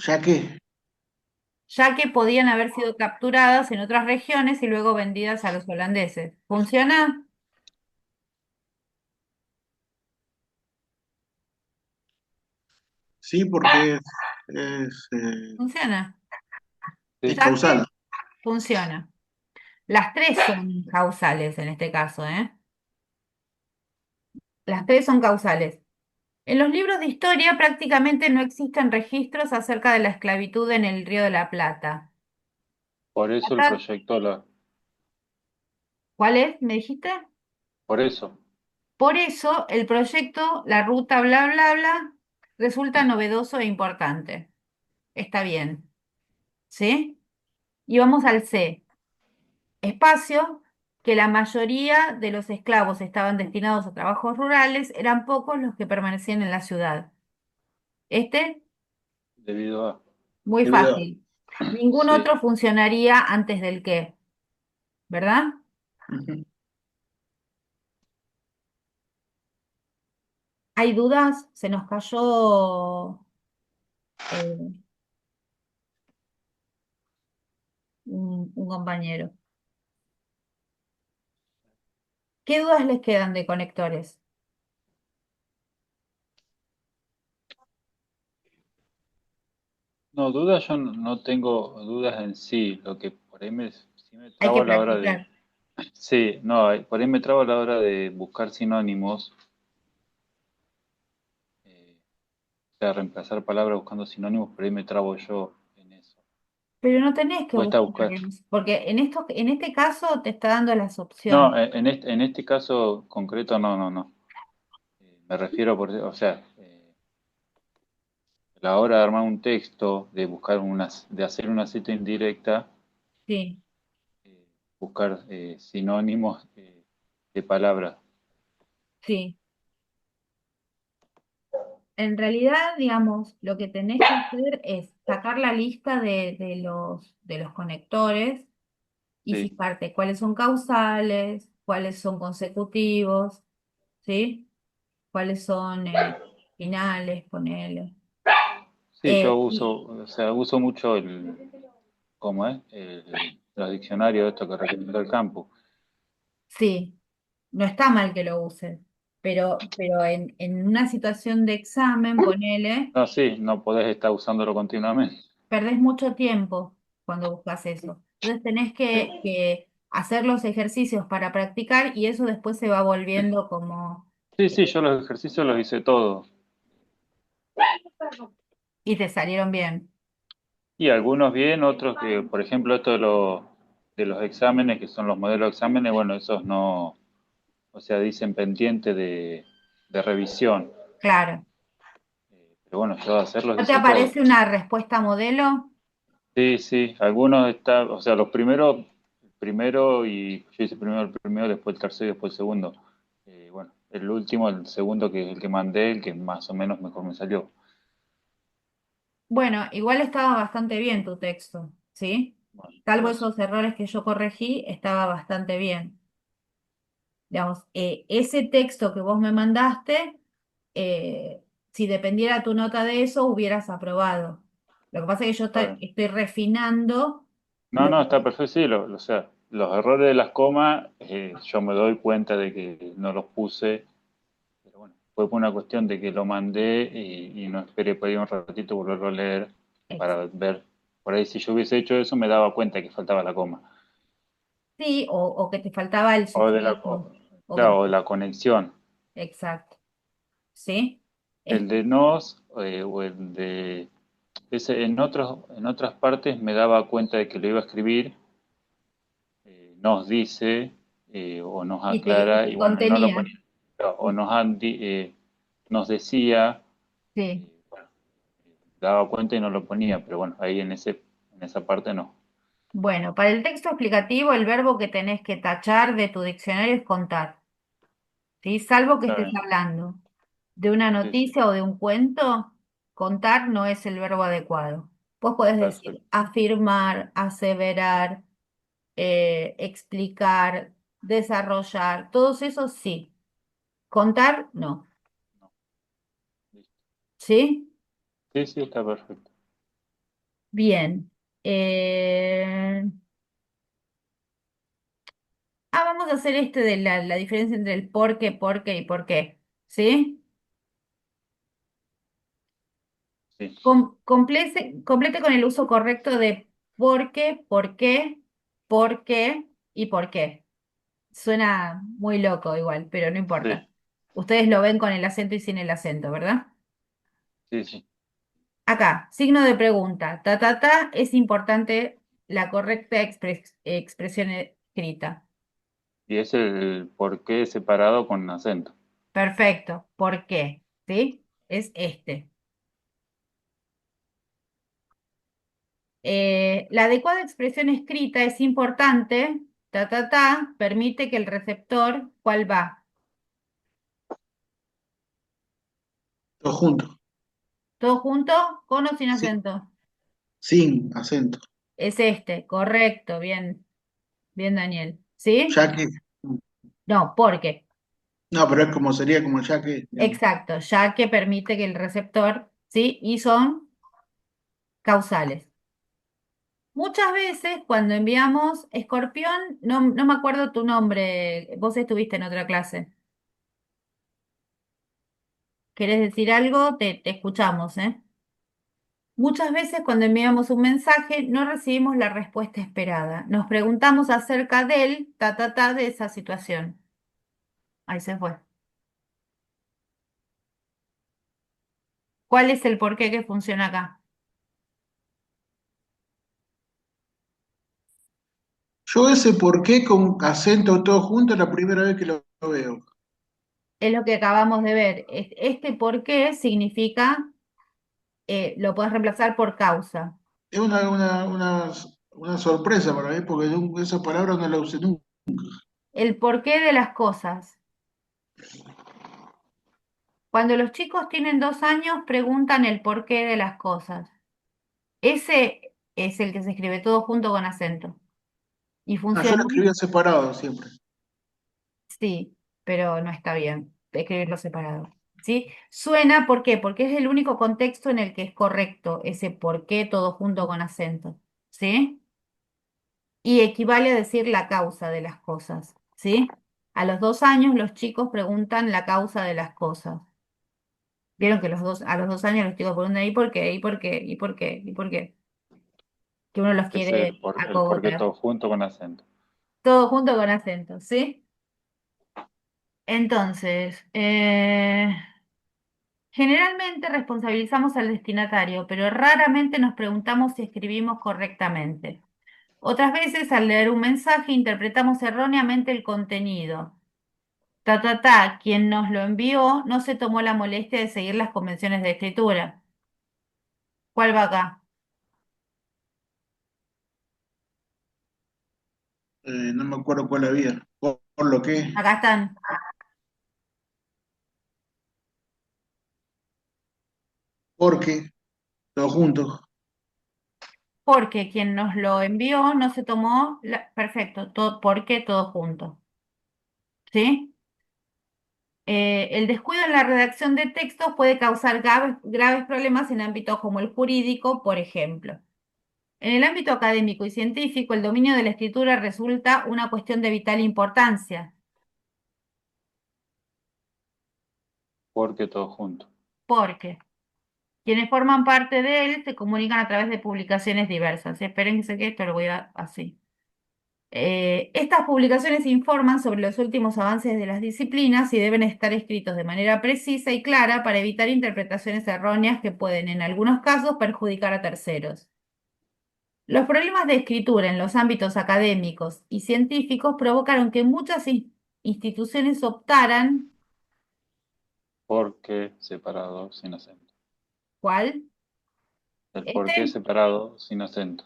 Ya que, Ya que podían haber sido capturadas en otras regiones y luego vendidas a los holandeses. ¿Funciona? sí, porque es ¿Funciona? es Sí, Ya que causal. funciona. Las tres son causales en este caso, ¿eh? Las tres son causales. En los libros de historia prácticamente no existen registros acerca de la esclavitud en el Río de la Plata. por eso el Acá, proyecto, ¿cuál es? ¿Me dijiste? por eso, Por eso el proyecto, la ruta bla bla bla, resulta novedoso e importante. Está bien, ¿sí? Y vamos al C. Espacio, que la mayoría de los esclavos estaban destinados a trabajos rurales, eran pocos los que permanecían en la ciudad. Este, debido a, muy Debido a- fácil. Ningún sí, otro funcionaría antes del qué, ¿verdad? Ujú. ¿Hay dudas? Se nos cayó eh, un compañero. ¿Qué dudas les quedan de conectores? no, dudas yo no tengo dudas en sí, lo que por ahí sí me Hay trabo que a la hora de, practicar. sí, no, por ahí me trabo a la hora de buscar sinónimos, o sea, reemplazar palabras buscando sinónimos, por ahí me trabo yo en eso. Pero no tenés que Cuesta buscar, buscar. porque en este caso te está dando las opciones. No, en este caso concreto no, no, no. Me refiero o sea, a la hora de armar un texto, de buscar de hacer una cita indirecta, Sí, buscar sinónimos de palabras. sí. En realidad, digamos, lo que tenés que hacer es sacar la lista de los conectores y Sí, fijarte cuáles son causales, cuáles son consecutivos, ¿sí? Cuáles son finales, ponele. sí, yo Y uso, o sea, uso mucho ¿cómo es? Los diccionarios, esto que recomiendo el campo. sí, no está mal que lo uses, pero en una situación de examen, ponele, No, sí, no podés estar usándolo continuamente. perdés mucho tiempo cuando buscas eso. Entonces tenés Sí, hacer los ejercicios para practicar y eso después se va volviendo como... Sí, sí, yo los ejercicios los hice todos. y te salieron bien. Y algunos bien, otros que, por ejemplo, esto de los exámenes, que son los modelos de exámenes, bueno, esos no, o sea, dicen pendiente de revisión. Claro. Pero bueno, yo hacerlos ¿No te hice todos. aparece una respuesta modelo? Sí, sí, algunos están, o sea, los primeros, el primero y yo hice primero el primero, después el tercero y después el segundo. Bueno, el último, el segundo que es el que mandé, el que más o menos mejor me salió. Bueno, igual estaba bastante bien tu texto, ¿sí? Bueno, Salvo eso. esos errores que yo corregí, estaba bastante bien. Digamos, ese texto que vos me mandaste, si dependiera tu nota de eso, hubieras aprobado. Lo que pasa es que yo Está bien. estoy refinando No, lo no, que... está perfecto, sí, o sea, los errores de las comas, yo me doy cuenta de que no los puse, pero bueno, fue por una cuestión de que lo mandé y no esperé por ahí un ratito volverlo a leer Ex- para ver, por ahí si yo hubiese hecho eso me daba cuenta que faltaba la coma, Sí, o que te faltaba el o de la, sufijo, o que claro, o de la conexión. exacto, ¿sí? El Este, de nos o el de ese en otras partes me daba cuenta de que lo iba a escribir, nos dice o nos y aclara y te bueno, y no lo contenía, ponía. O nos decía, sí. bueno, daba cuenta y no lo ponía, pero bueno, ahí en esa parte no. Bueno, para el texto explicativo, el verbo que tenés que tachar de tu diccionario es contar, ¿sí? Salvo que Está estés bien, hablando de una sí, sí, noticia o de un cuento, contar no es el verbo adecuado. Vos podés decir perfecto. afirmar, aseverar, explicar, desarrollar, todos esos sí. Contar no, No, listo. ¿sí? Sí, sí, está perfecto. Bien. Eh, vamos a hacer este de la diferencia entre el por qué y por qué, ¿sí? Sí, Complete con el uso correcto de por qué y por qué. Suena muy loco igual, pero no importa. sí, Ustedes lo ven con el acento y sin el acento, ¿verdad? sí, sí. Acá, signo de pregunta. Es importante la correcta expresión escrita. Y es el por qué separado con acento. Perfecto. ¿Por qué? ¿Sí? Es este. La adecuada expresión escrita es importante, permite que el receptor, ¿cuál va? Todo junto, ¿Todo junto? ¿Con o sin sí, acento? sin acento, Es este, correcto, bien, bien, Daniel. ¿Sí? ya que, No, porque, no, pero es como sería como ya que, digamos. exacto, ya que permite que el receptor, ¿sí? Y son causales. Muchas veces cuando enviamos escorpión, no me acuerdo tu nombre, vos estuviste en otra clase. ¿Querés decir algo? Te escuchamos, ¿eh? Muchas veces cuando enviamos un mensaje no recibimos la respuesta esperada. Nos preguntamos acerca del de esa situación. Ahí se fue. ¿Cuál es el porqué que funciona acá? Yo ese por qué con acento todo junto es la primera vez que lo veo. Es lo que acabamos de ver. Este porqué significa, lo puedes reemplazar por causa. Es una sorpresa para mí porque esa palabra no la usé nunca. El porqué de las cosas. Cuando los chicos tienen 2 años, preguntan el porqué de las cosas. Ese es el que se escribe todo junto con acento. Y Ah, yo funciona. lo escribía separado siempre. Sí, pero no está bien escribirlo separado. ¿Sí? Suena, ¿por qué? Porque es el único contexto en el que es correcto ese por qué todo junto con acento. ¿Sí? Y equivale a decir la causa de las cosas. ¿Sí? A los 2 años los chicos preguntan la causa de las cosas. Vieron que a los 2 años los chicos preguntan ¿y por qué? ¿Y por qué? ¿Y por qué? ¿Y por qué? Que uno los Es quiere el por qué acogotar. todo junto con acento. Todo junto con acento, ¿sí? Entonces, generalmente responsabilizamos al destinatario, pero raramente nos preguntamos si escribimos correctamente. Otras veces, al leer un mensaje, interpretamos erróneamente el contenido. Quien nos lo envió no se tomó la molestia de seguir las convenciones de escritura. ¿Cuál va acá? No me acuerdo cuál había. Por lo que, Acá están. porque, todos juntos. Porque quien nos lo envió no se tomó Perfecto, todo, porque todo junto. ¿Sí? El descuido en la redacción de textos puede causar graves problemas en ámbitos como el jurídico, por ejemplo. En el ámbito académico y científico, el dominio de la escritura resulta una cuestión de vital importancia, Porque todo junto. porque quienes forman parte de él se comunican a través de publicaciones diversas. Espérense que esto lo voy a así. Estas publicaciones informan sobre los últimos avances de las disciplinas y deben estar escritos de manera precisa y clara para evitar interpretaciones erróneas que pueden, en algunos casos, perjudicar a terceros. Los problemas de escritura en los ámbitos académicos y científicos provocaron que muchas instituciones optaran, Porque separado sin acento. ¿cuál? El porqué Este, separado sin acento.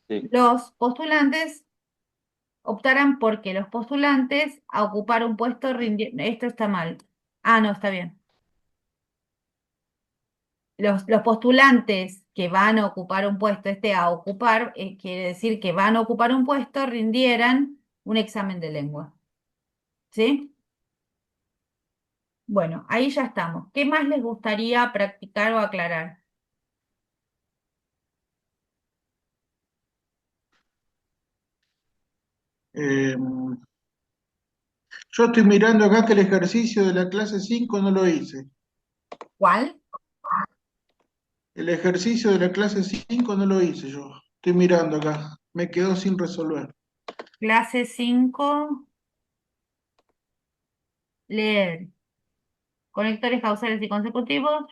Sí, los postulantes optaran porque los postulantes a ocupar un puesto Esto está mal. Ah, no, está bien. Los postulantes que van a ocupar un puesto, a ocupar, quiere decir que van a ocupar un puesto, rindieran un examen de lengua. ¿Sí? Bueno, ahí ya estamos. ¿Qué más les gustaría practicar o aclarar? Eh, yo estoy mirando acá que el ejercicio de la clase 5 no lo hice. ¿Cuál? El ejercicio de la clase 5 no lo hice yo. Estoy mirando acá. Me quedó sin resolver. Clase 5, leer. Conectores causales y consecutivos.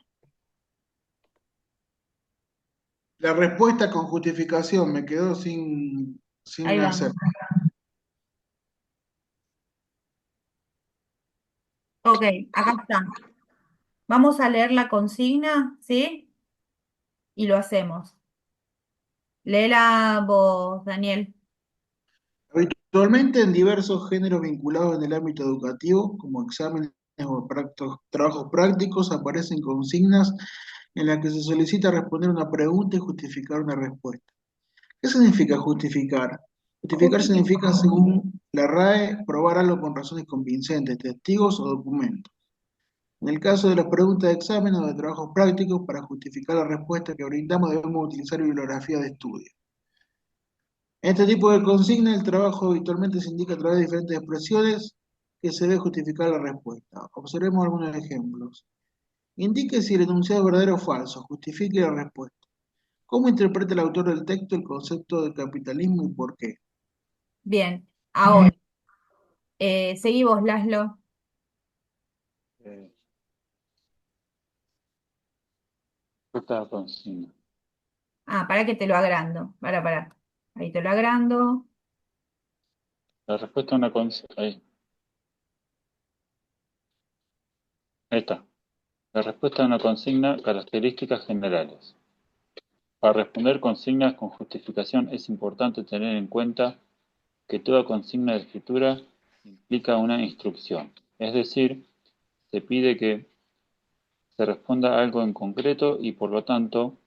La respuesta con justificación me quedó sin Ahí hacer. vamos. Ok, acá está. Vamos a leer la consigna, ¿sí? Y lo hacemos. Léela vos, Daniel. Habitualmente en diversos géneros vinculados en el ámbito educativo, como exámenes o trabajos prácticos, aparecen consignas en las que se solicita responder una pregunta y justificar una respuesta. ¿Qué significa justificar? Justificar Justifica. significa, según la RAE, probar algo con razones convincentes, testigos o documentos. En el caso de las preguntas de examen o de trabajos prácticos, para justificar la respuesta que brindamos debemos utilizar bibliografía de estudio. En este tipo de consigna, el trabajo habitualmente se indica a través de diferentes expresiones que se debe justificar la respuesta. Observemos algunos ejemplos. Indique si el enunciado es verdadero o falso, justifique la respuesta. ¿Cómo interpreta el autor del texto el concepto de capitalismo y por qué? Bien, ahora, seguimos, Laszlo. eh, esta consigna. Para que te lo agrando. Para. Ahí te lo agrando. La respuesta a una consigna. Ahí está. La respuesta a una consigna, características generales. Para responder consignas con justificación es importante tener en cuenta que toda consigna de escritura implica una instrucción, es decir, se pide que se responda a algo en concreto y por lo tanto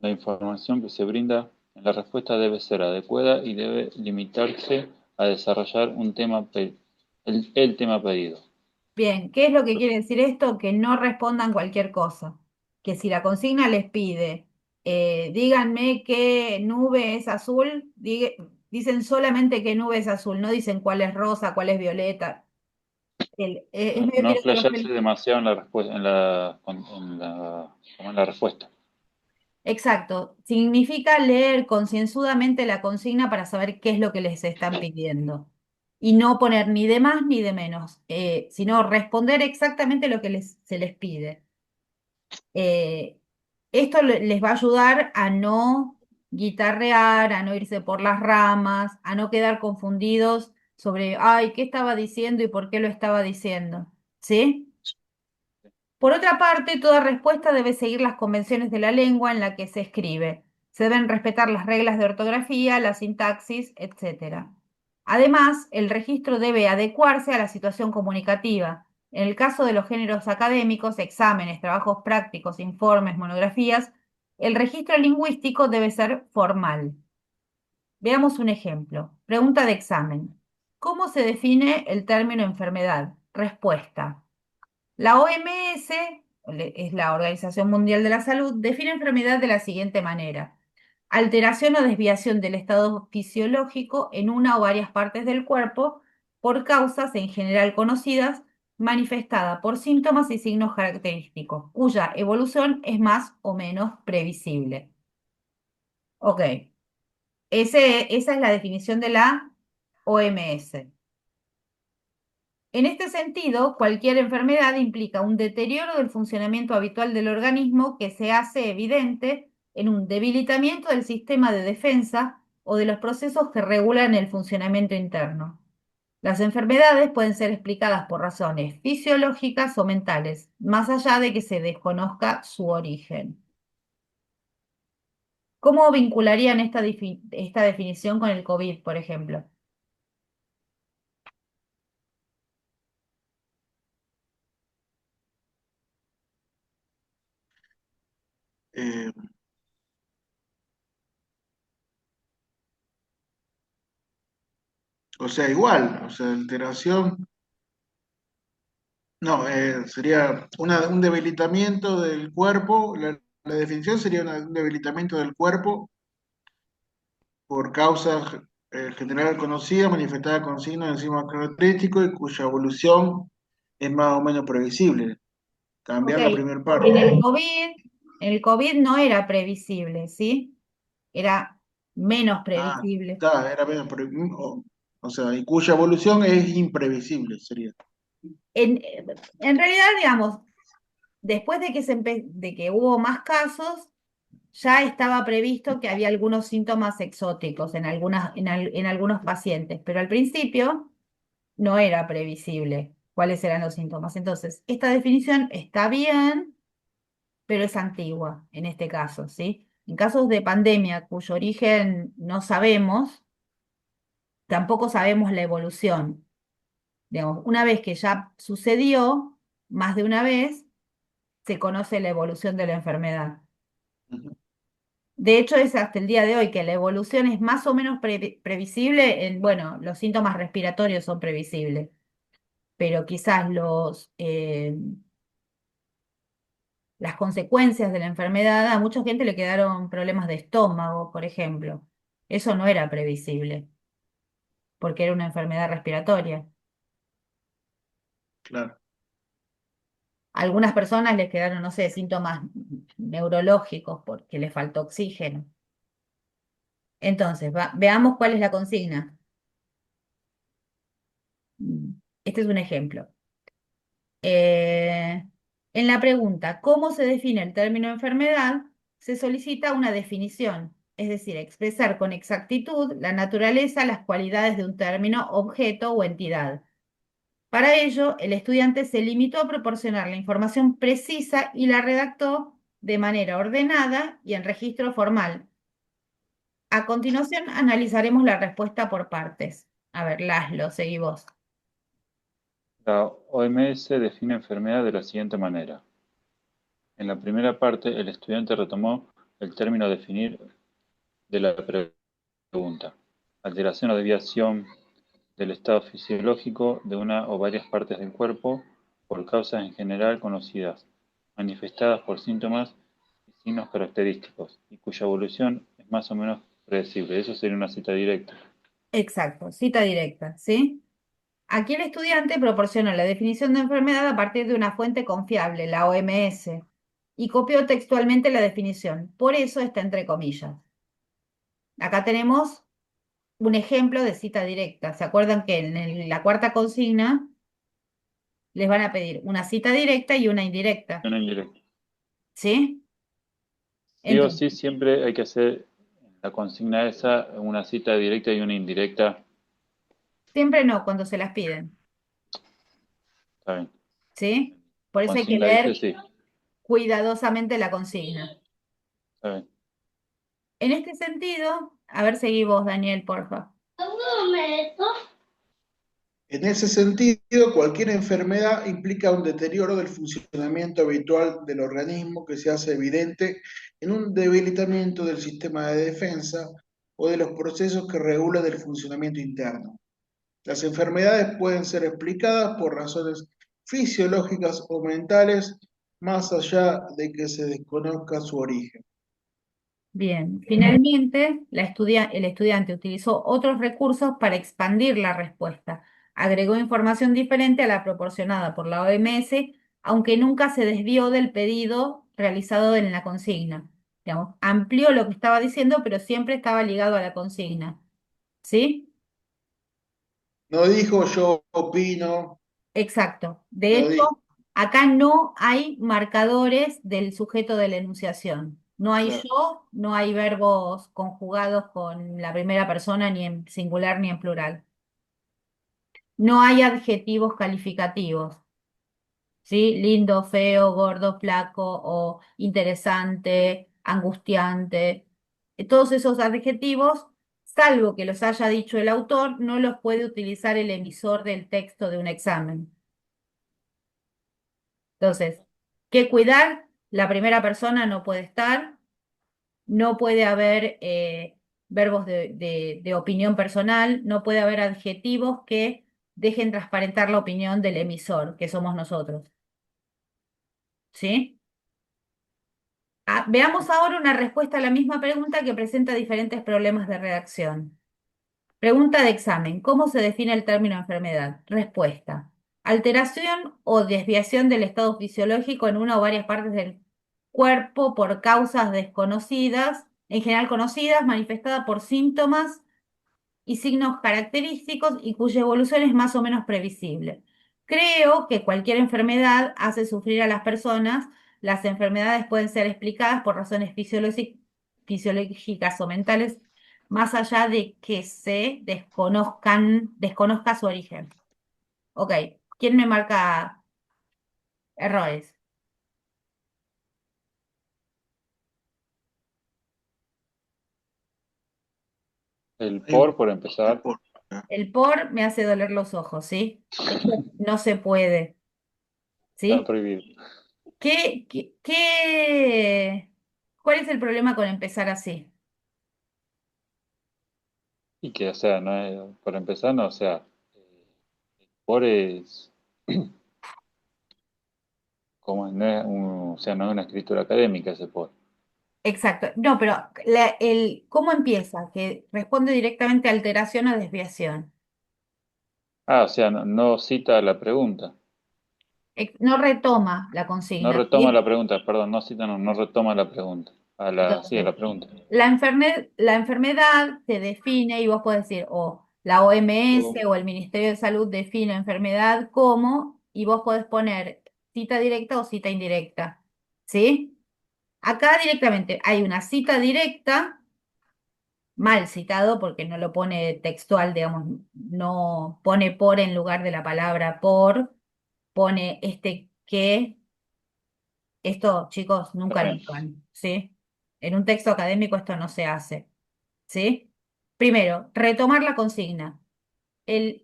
la información que se brinda en la respuesta debe ser adecuada y debe limitarse a desarrollar un tema el tema pedido. Bien, ¿qué es lo que quiere decir esto? Que no respondan cualquier cosa. Que si la consigna les pide, díganme qué nube es azul, dicen solamente qué nube es azul, no dicen cuál es rosa, cuál es violeta. Es No, medio no quiero que lo explayarse demasiado en la respuesta, como en la respuesta. Exacto. Significa leer concienzudamente la consigna para saber qué es lo que les están pidiendo. Y no poner ni de más ni de menos, sino responder exactamente lo que se les pide. Eh, Esto les va a ayudar a no guitarrear, a no irse por las ramas, a no quedar confundidos sobre, ay, ¿qué estaba diciendo y por qué lo estaba diciendo? ¿Sí? Por otra parte, toda respuesta debe seguir las convenciones de la lengua en la que se escribe. Se deben respetar las reglas de ortografía, la sintaxis, etc. Además, el registro debe adecuarse a la situación comunicativa. En el caso de los géneros académicos, exámenes, trabajos prácticos, informes, monografías, el registro lingüístico debe ser formal. Veamos un ejemplo. Pregunta de examen. ¿Cómo se define el término enfermedad? Respuesta. La OMS, es la Organización Mundial de la Salud, define enfermedad de la siguiente manera: alteración o desviación del estado fisiológico en una o varias partes del cuerpo por causas en general conocidas, manifestada por síntomas y signos característicos, cuya evolución es más o menos previsible. Ok, esa es la definición de la OMS. En este sentido, cualquier enfermedad implica un deterioro del funcionamiento habitual del organismo que se hace evidente en un debilitamiento del sistema de defensa o de los procesos que regulan el funcionamiento interno. Las enfermedades pueden ser explicadas por razones fisiológicas o mentales, más allá de que se desconozca su origen. ¿Cómo vincularían esta definición con el COVID, por ejemplo? Eh, o sea, igual, o sea, alteración, no, sería un debilitamiento del cuerpo, la definición sería un debilitamiento del cuerpo por causa general conocida, manifestada con signos de encima característico y cuya evolución es más o menos previsible. Ok, Cambiar la primera en parte. el COVID no era previsible, ¿sí? Era menos Ah, previsible. está, era menos o sea, y cuya evolución es imprevisible, sería. En realidad, digamos, después de de que hubo más casos, ya estaba previsto que había algunos síntomas exóticos en algunos pacientes, pero al principio no era previsible cuáles eran los síntomas. Entonces, esta definición está bien, pero es antigua en este caso, ¿sí? En casos de pandemia cuyo origen no sabemos, tampoco sabemos la evolución. Digamos, una vez que ya sucedió, más de una vez, se conoce la evolución de la enfermedad. Ujú. De hecho, es hasta el día de hoy que la evolución es más o menos previsible. Bueno, los síntomas respiratorios son previsibles, pero quizás las consecuencias de la enfermedad, a mucha gente le quedaron problemas de estómago, por ejemplo. Eso no era previsible, porque era una enfermedad respiratoria. Claro. A algunas personas les quedaron, no sé, síntomas neurológicos porque les faltó oxígeno. Entonces, veamos cuál es la consigna. Este es un ejemplo. Eh, en la pregunta, ¿cómo se define el término enfermedad? Se solicita una definición, es decir, expresar con exactitud la naturaleza, las cualidades de un término, objeto o entidad. Para ello, el estudiante se limitó a proporcionar la información precisa y la redactó de manera ordenada y en registro formal. A continuación, analizaremos la respuesta por partes. A ver, Laszlo, seguí vos. La OMS define enfermedad de la siguiente manera. En la primera parte, el estudiante retomó el término a definir de la pregunta: alteración o desviación del estado fisiológico de una o varias partes del cuerpo por causas en general conocidas, manifestadas por síntomas y signos característicos, y cuya evolución es más o menos predecible. Eso sería una cita directa. Exacto, cita directa, ¿sí? Aquí el estudiante proporciona la definición de enfermedad a partir de una fuente confiable, la OMS. y copió textualmente la definición. Por eso está entre comillas. Acá tenemos un ejemplo de cita directa. ¿Se acuerdan que en la cuarta consigna les van a pedir una cita directa y una indirecta? Una indirecta. ¿Sí? Sí o sí, Entonces, siempre hay que hacer en la consigna esa una cita directa y una indirecta. siempre no cuando se las piden. Está bien. ¿Sí? Por La eso hay que consigna dice leer sí. cuidadosamente la consigna. Está bien. En este sentido, a ver, seguí vos, Daniel, porfa. En ese sentido, cualquier enfermedad implica un deterioro del funcionamiento habitual del organismo que se hace evidente en un debilitamiento del sistema de defensa o de los procesos que regulan el funcionamiento interno. Las enfermedades pueden ser explicadas por razones fisiológicas o mentales, más allá de que se desconozca su origen. Bien, finalmente, el estudiante utilizó otros recursos para expandir la respuesta. Agregó información diferente a la proporcionada por la OMS, aunque nunca se desvió del pedido realizado en la consigna. Digamos, amplió lo que estaba diciendo, pero siempre estaba ligado a la consigna. ¿Sí? No dijo yo opino, Exacto. De no hecho, dijo, acá no hay marcadores del sujeto de la enunciación. No hay claro. yo, no hay verbos conjugados con la primera persona, ni en singular ni en plural. No hay adjetivos calificativos, ¿sí? Lindo, feo, gordo, flaco o interesante, angustiante. Todos esos adjetivos, salvo que los haya dicho el autor, no los puede utilizar el emisor del texto de un examen. Entonces, ¿qué cuidar? La primera persona no puede estar, no puede haber verbos de opinión personal, no puede haber adjetivos que dejen transparentar la opinión del emisor, que somos nosotros. ¿Sí? Veamos ahora una respuesta a la misma pregunta que presenta diferentes problemas de redacción. Pregunta de examen. ¿Cómo se define el término enfermedad? Respuesta. Alteración o desviación del estado fisiológico en una o varias partes del cuerpo por causas desconocidas, en general conocidas, manifestada por síntomas y signos característicos y cuya evolución es más o menos previsible. Creo que cualquier enfermedad hace sufrir a las personas. Las enfermedades pueden ser explicadas por razones fisiológicas o mentales, más allá de que se desconozca su origen. Ok, ¿quién me marca errores? El Ahí va, por el empezar, por. El por me hace doler los ojos, ¿sí? Esto no se puede, está ¿sí? prohibido. ¿Cuál es el problema con empezar así? Y que, o sea, no es, por empezar, no, o sea, por es, como no es o sea, no es una escritura académica ese por. Exacto. No, pero ¿cómo empieza? Que responde directamente a alteración o desviación. Ah, o sea, no, no cita la pregunta. No retoma la No consigna. retoma la pregunta, perdón, no cita, no, no retoma la pregunta. Sí, a Entonces, la pregunta. la enfermedad se define y vos podés decir, o la OMS Oh, o el Ministerio de Salud define enfermedad como, y vos podés poner cita directa o cita indirecta. ¿Sí? Acá directamente hay una cita directa mal citado porque no lo pone textual, digamos, no pone por en lugar de la palabra por, pone este que, esto chicos está nunca lo bien. hagan, ¿sí? En un texto académico esto no se hace, ¿sí? Primero, retomar la consigna.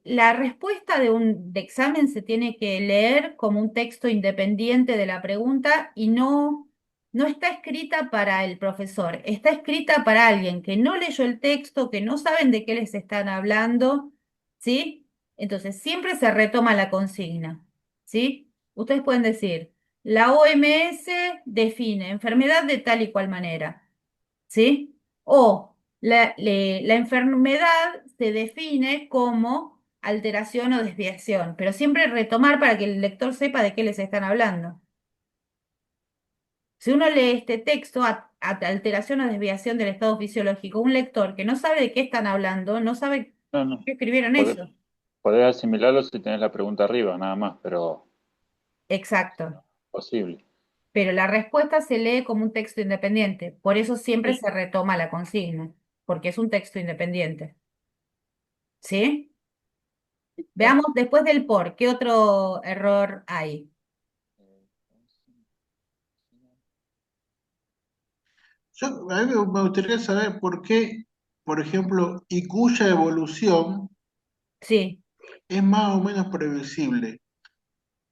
La respuesta de examen se tiene que leer como un texto independiente de la pregunta y no está escrita para el profesor, está escrita para alguien que no leyó el texto, que no saben de qué les están hablando, ¿sí? Entonces, siempre se retoma la consigna, ¿sí? Ustedes pueden decir, la OMS define enfermedad de tal y cual manera. ¿Sí? O la enfermedad se define como alteración o desviación, pero siempre retomar para que el lector sepa de qué les están hablando. Si uno lee este texto, alteración o desviación del estado fisiológico, un lector que no sabe de qué están hablando, no sabe No, por no. qué escribieron Podés, eso. podés asimilarlo si tenés la pregunta arriba, nada más, pero Exacto. posible. Pero la respuesta se lee como un texto independiente. Por eso siempre Sí. se retoma la consigna, porque es un texto independiente. ¿Sí? Bien. Veamos después del por, ¿qué otro error hay? A mí me gustaría saber por qué, por ejemplo, y cuya evolución Sí, es más o menos previsible.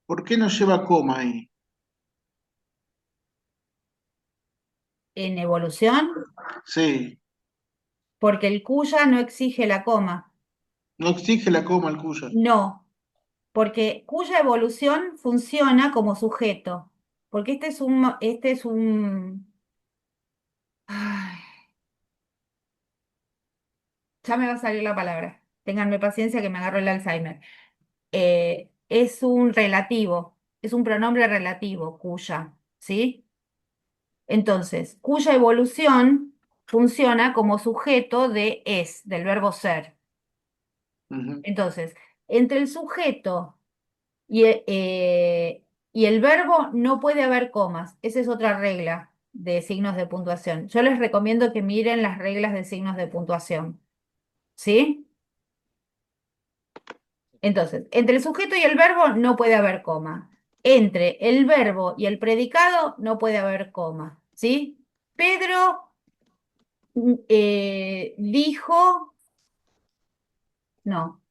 ¿Por qué no lleva coma ahí? en evolución, Sí, porque el cuya no exige la coma. no exige la coma el cuya. No, porque cuya evolución funciona como sujeto. Porque ay, ya me va a salir la palabra. Ténganme paciencia que me agarro el Alzheimer. Es un relativo, es un pronombre relativo, cuya, ¿sí? Entonces, cuya evolución funciona como sujeto de es, del verbo ser. Ujú, Entonces, entre el sujeto y el verbo no puede haber comas. Esa es otra regla de signos de puntuación. Yo les recomiendo que miren las reglas de signos de puntuación, ¿sí? Entonces, entre el sujeto y el verbo no puede haber coma. Entre el verbo y el predicado no puede haber coma, ¿sí? Pedro dijo, no,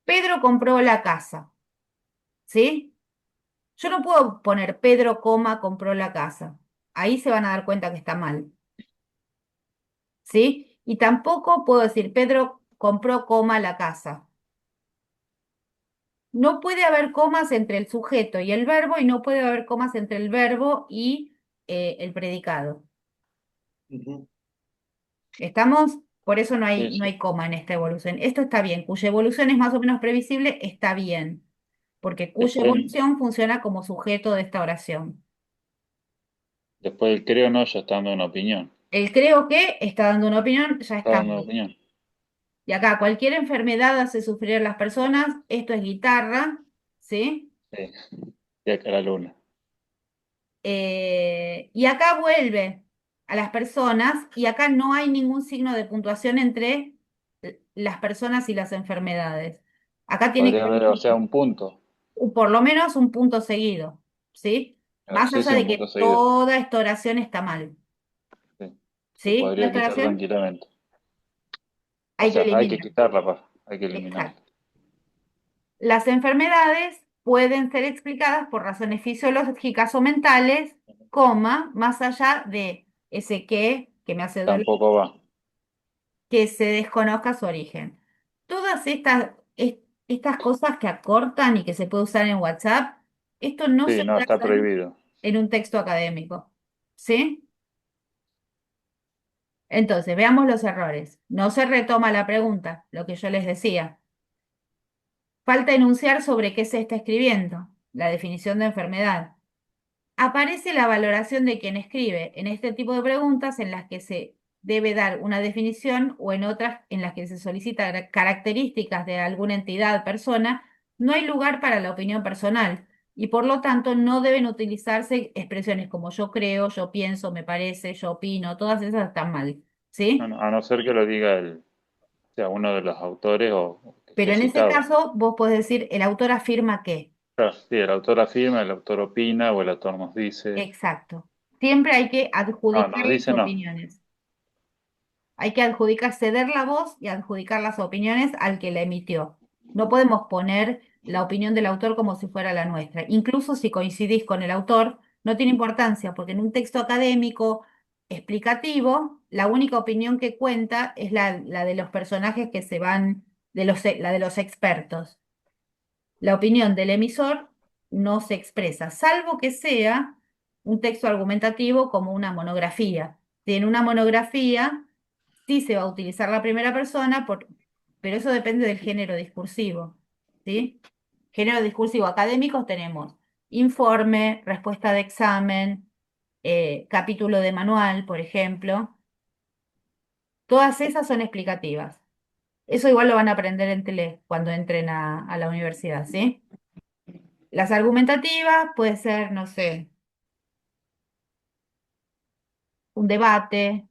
Pedro compró la casa, ¿sí? Yo no puedo poner Pedro, coma, compró la casa. Ahí se van a dar cuenta que está mal, ¿sí? Y tampoco puedo decir Pedro compró, coma, la casa. No puede haber comas entre el sujeto y el verbo y no puede haber comas entre el verbo y el predicado. ujú. ¿Estamos? Por eso Sí, no sí. hay coma en esta evolución. Esto está bien. Cuya evolución es más o menos previsible, está bien. Porque cuya Después, evolución funciona como sujeto de esta oración. después el creo no, ya está dando una opinión. El creo que está dando una opinión, ya Está está dando una mal. opinión. Y acá, cualquier enfermedad hace sufrir a las personas. Esto es guitarra, ¿sí? Sí. Y acá la luna. Y acá vuelve a las personas y acá no hay ningún signo de puntuación entre las personas y las enfermedades. Acá tiene que Podría haber haber, o sea, un punto. por lo menos un punto seguido, ¿sí? Más Sí, allá sí, un de punto que seguido. toda esta oración está mal, Sí. Se ¿sí? Toda podría esta quitar oración tranquilamente. O hay que sea, hay que eliminar. quitarla, pa. Hay que eliminarla. Exacto. Las enfermedades pueden ser explicadas por razones fisiológicas o mentales, coma, más allá de ese que me hace doler, Tampoco va. que se desconozca su origen. Todas estas cosas que acortan y que se puede usar en WhatsApp, esto no Sí, se no, puede está hacer prohibido. en un texto académico, ¿sí? Entonces, veamos los errores. No se retoma la pregunta, lo que yo les decía. Falta enunciar sobre qué se está escribiendo, la definición de enfermedad. Aparece la valoración de quien escribe en este tipo de preguntas en las que se debe dar una definición o en otras en las que se solicita características de alguna entidad, persona, no hay lugar para la opinión personal y por lo tanto no deben utilizarse expresiones como yo creo, yo pienso, me parece, yo opino, todas esas están mal, ¿sí? A no ser que lo diga o sea, uno de los autores o que Pero esté en ese citado. caso vos podés decir el autor afirma que. Claro, sí, el autor afirma, el autor opina o el autor nos dice. Exacto. Siempre hay que No, nos adjudicar las dice no. opiniones. Hay que adjudicar, ceder la voz y adjudicar las opiniones al que la emitió. No podemos poner la opinión del autor como si fuera la nuestra. Incluso si coincidís con el autor, no tiene importancia, porque en un texto académico explicativo, la única opinión que cuenta es la de los personajes que se van, la de los expertos. La opinión del emisor no se expresa, salvo que sea un texto argumentativo como una monografía. Si en una monografía sí se va a utilizar la primera persona, pero eso depende del género discursivo, ¿sí? Género discursivo académicos tenemos informe, respuesta de examen, capítulo de manual, por ejemplo. Todas esas son explicativas. Eso igual lo van a aprender en tele cuando entren a la universidad, ¿sí? Las argumentativas puede ser, no sé, un debate,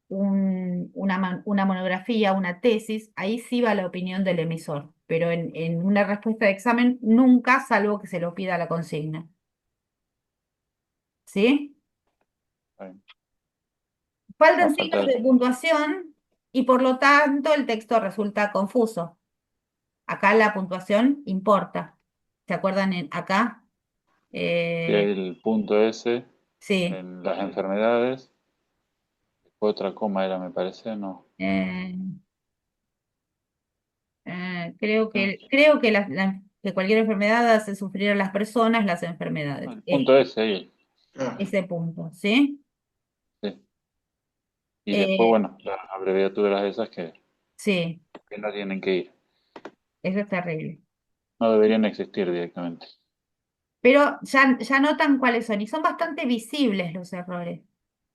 una monografía, una tesis, ahí sí va la opinión del emisor, pero en una respuesta de examen nunca, salvo que se lo pida la consigna. ¿Sí? Está bien. No, Faltan signos falta. de puntuación y por lo tanto el texto resulta confuso. Acá la puntuación importa. ¿Se acuerdan acá? Sí, hay Eh, el punto S sí. en las enfermedades. Después otra coma era, me parece, no. eh, No, creo que, que cualquier enfermedad hace sufrir a las personas las no, enfermedades. el punto S ahí. Claro. Ese punto, ¿sí? Sí. Y después, Eh, bueno, las abreviaturas esas sí, que no tienen que ir. eso es terrible. No deberían existir directamente. Pero ya notan cuáles son y son bastante visibles los errores.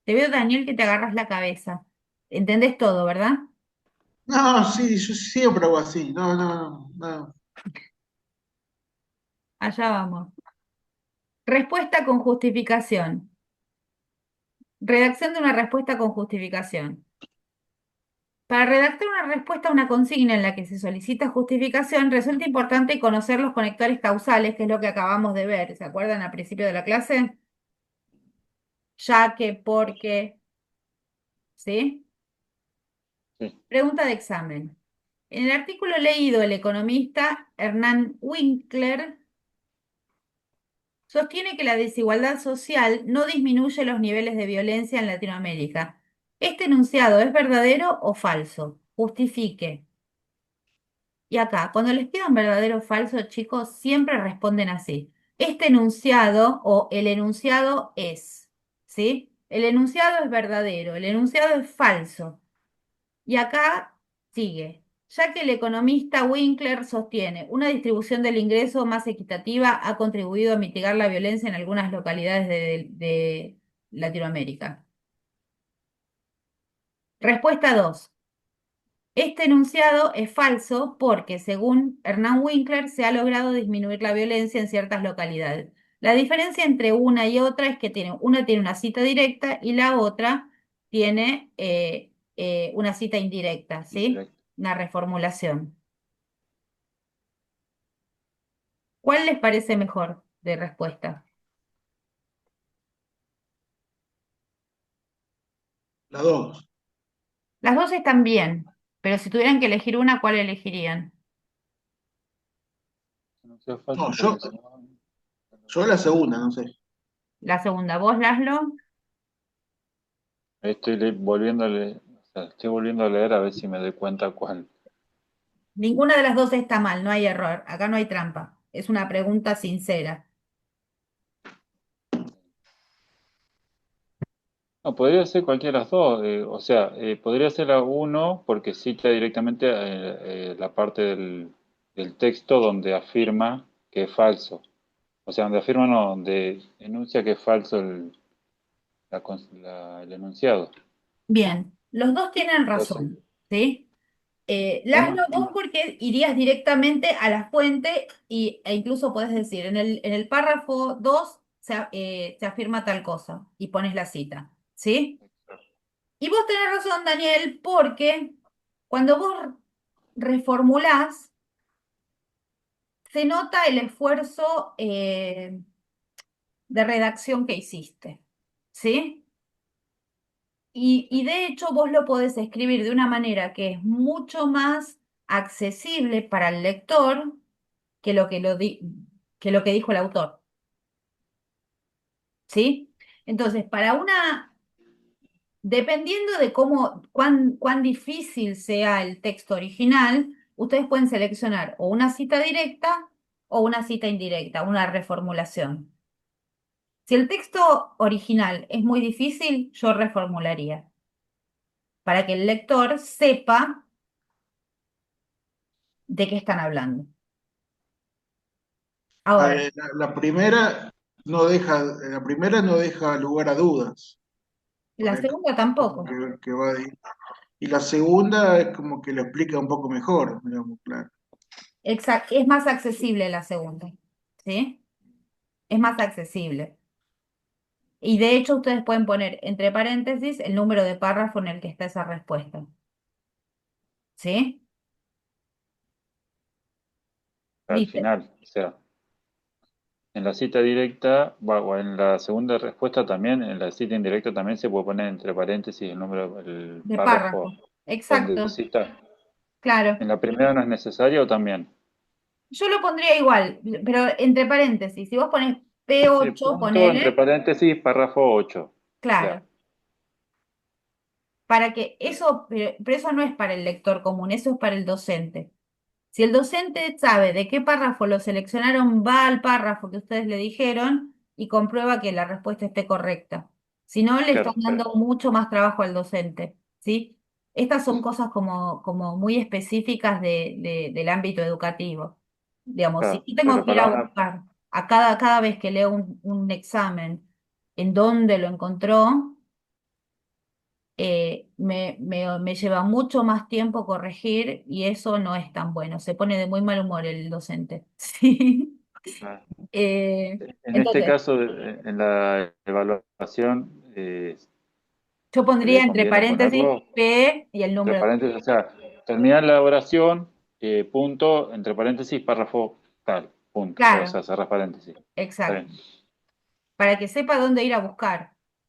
Te veo, Daniel, que te agarras la cabeza. ¿Entendés todo, verdad? No, sí, yo siempre hago así. No, no, no, no. Allá vamos. Respuesta con justificación. Redacción de una respuesta con justificación. Para redactar una respuesta a una consigna en la que se solicita justificación, resulta importante conocer los conectores causales, que es lo que acabamos de ver. ¿Se acuerdan al principio de la clase? Ya que, porque, ¿sí? Sí. Pregunta de examen. En el artículo leído, el economista Hernán Winkler sostiene que la desigualdad social no disminuye los niveles de violencia en Latinoamérica. ¿Este enunciado es verdadero o falso? Justifique. Y acá, cuando les pidan verdadero o falso, chicos, siempre responden así. Este enunciado o el enunciado es, ¿sí? El enunciado es verdadero, el enunciado es falso. Y acá sigue. Ya que el economista Winkler sostiene una distribución del ingreso más equitativa ha contribuido a mitigar la violencia en algunas localidades de Latinoamérica. Respuesta 2. Este enunciado es falso porque, según Hernán Winkler, se ha logrado disminuir la violencia en ciertas localidades. La diferencia entre una y otra es que una tiene una cita directa y la otra tiene una cita indirecta, ¿sí? Indirecto. Una reformulación. ¿Cuál les parece mejor de respuesta? Las dos. Las dos están bien, pero si tuvieran que elegir una, ¿cuál elegirían? No sea falso No, porque si no. yo la segunda, no sé. La segunda, ¿vos, Laszlo? Volviendo o sea, estoy volviendo a leer a ver si me doy cuenta cuál. Ninguna de las dos está mal, no hay error, acá no hay trampa. Es una pregunta sincera. No, podría ser cualquiera de las dos. O sea, podría ser la uno porque cita directamente la parte del texto donde afirma que es falso. O sea, donde afirma no, donde enuncia que es falso el enunciado. Bien, los dos tienen Entonces, razón, ¿sí? Laszlo, bueno, vos porque irías directamente a la fuente e incluso podés decir, en el párrafo 2 se afirma tal cosa y pones la cita, ¿sí? Y vos tenés razón, Daniel, porque cuando vos reformulás, se nota el esfuerzo de redacción que hiciste, ¿sí? Y de hecho vos lo podés escribir de una manera que es mucho más accesible para el lector que que lo que dijo el autor, ¿sí? Entonces, dependiendo de cuán difícil sea el texto original, ustedes pueden seleccionar o una cita directa o una cita indirecta, una reformulación. Si el texto original es muy difícil, yo reformularía para que el lector sepa de qué están hablando. Ahora, La primera no deja, la primera no deja lugar a dudas, La porque es segunda como tampoco. que va de... Y la segunda es como que lo explica un poco mejor, digamos, claro. Exacto, es más accesible la segunda, ¿sí? Es más accesible. Y de hecho ustedes pueden poner entre paréntesis el número de párrafo en el que está esa respuesta, ¿sí? Al ¿Viste? final, o sea, en la cita directa, o en la segunda respuesta también, en la cita indirecta también se puede poner entre paréntesis el número, el De párrafo párrafo. donde Exacto, cita. claro. ¿En la primera no es necesario o también? Yo lo pondría igual, pero entre paréntesis. Si vos pones Sí, sí, P8, punto, entre ponele, paréntesis, párrafo 8. claro. Ya, Para que eso, pero eso no es para el lector común, eso es para el docente. Si el docente sabe de qué párrafo lo seleccionaron, va al párrafo que ustedes le dijeron y comprueba que la respuesta esté correcta. Si no, le están claro, dando mucho más trabajo al docente, ¿sí? Estas son cosas como muy específicas del ámbito educativo. Digamos, si claro, yo tengo pero que ir para a una, buscar a cada vez que leo un examen en dónde lo encontró, me lleva mucho más tiempo corregir y eso no es tan bueno. Se pone de muy mal humor el docente. Sí. ah, Eh, en este entonces, caso, en la evaluación, yo ¿qué pondría le entre conviene paréntesis ponerlo? P y el Entre número. paréntesis, o sea, terminar la oración, punto, entre paréntesis, párrafo tal, punto. O Claro, sea, cerrar paréntesis. Está bien. exacto. Para que sepa dónde ir a buscar.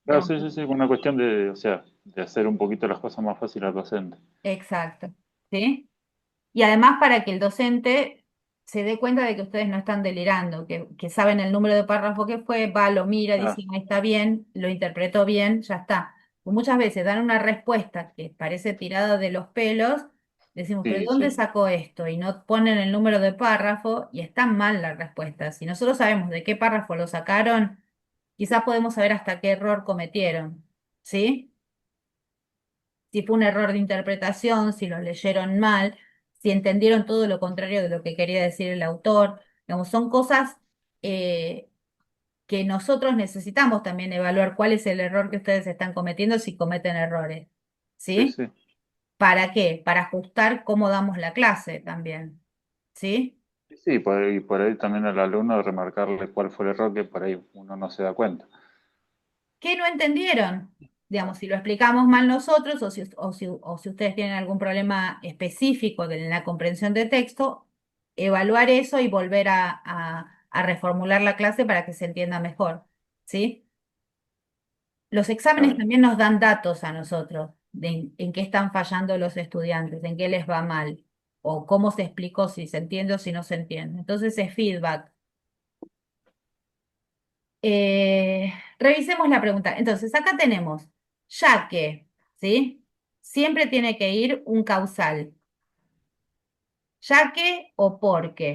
Claro, Digamos, sí, sí, sí, una cuestión de, o sea, de hacer un poquito las cosas más fáciles al docente. exacto. ¿Sí? Y además para que el docente se dé cuenta de que ustedes no están delirando, que saben el número de párrafo que fue, va, lo mira, Ah, dice, "Ah, está bien, lo interpretó bien, ya está". Pues muchas veces dan una respuesta que parece tirada de los pelos, decimos, pero ¿de sí, dónde sí, sacó esto? Y no ponen el número de párrafo y está mal la respuesta. Si nosotros sabemos de qué párrafo lo sacaron, quizás podemos saber hasta qué error cometieron, ¿sí? Si fue un error de interpretación, si lo leyeron mal, si entendieron todo lo contrario de lo que quería decir el autor. Digamos, son cosas eh, que nosotros necesitamos también evaluar cuál es el error que ustedes están cometiendo si cometen errores. sí, ¿Sí? sí. ¿Para qué? Para ajustar cómo damos la clase también. ¿Sí? Sí, sí, y por ahí también al alumno remarcarle cuál fue el error que por ahí uno no se da cuenta. ¿Qué no entendieron? Ah, Digamos, si lo explicamos mal nosotros o si ustedes tienen algún problema específico en la comprensión de texto, evaluar eso y volver a reformular la clase para que se entienda mejor, ¿sí? Los exámenes claro. también nos dan datos a nosotros de en qué están fallando los estudiantes, en qué les va mal, o cómo se explicó, si se entiende o si no se entiende. Entonces es feedback. Revisemos la pregunta. Entonces, acá tenemos, ya que, ¿sí? Siempre tiene que ir un causal. Ya que o porque,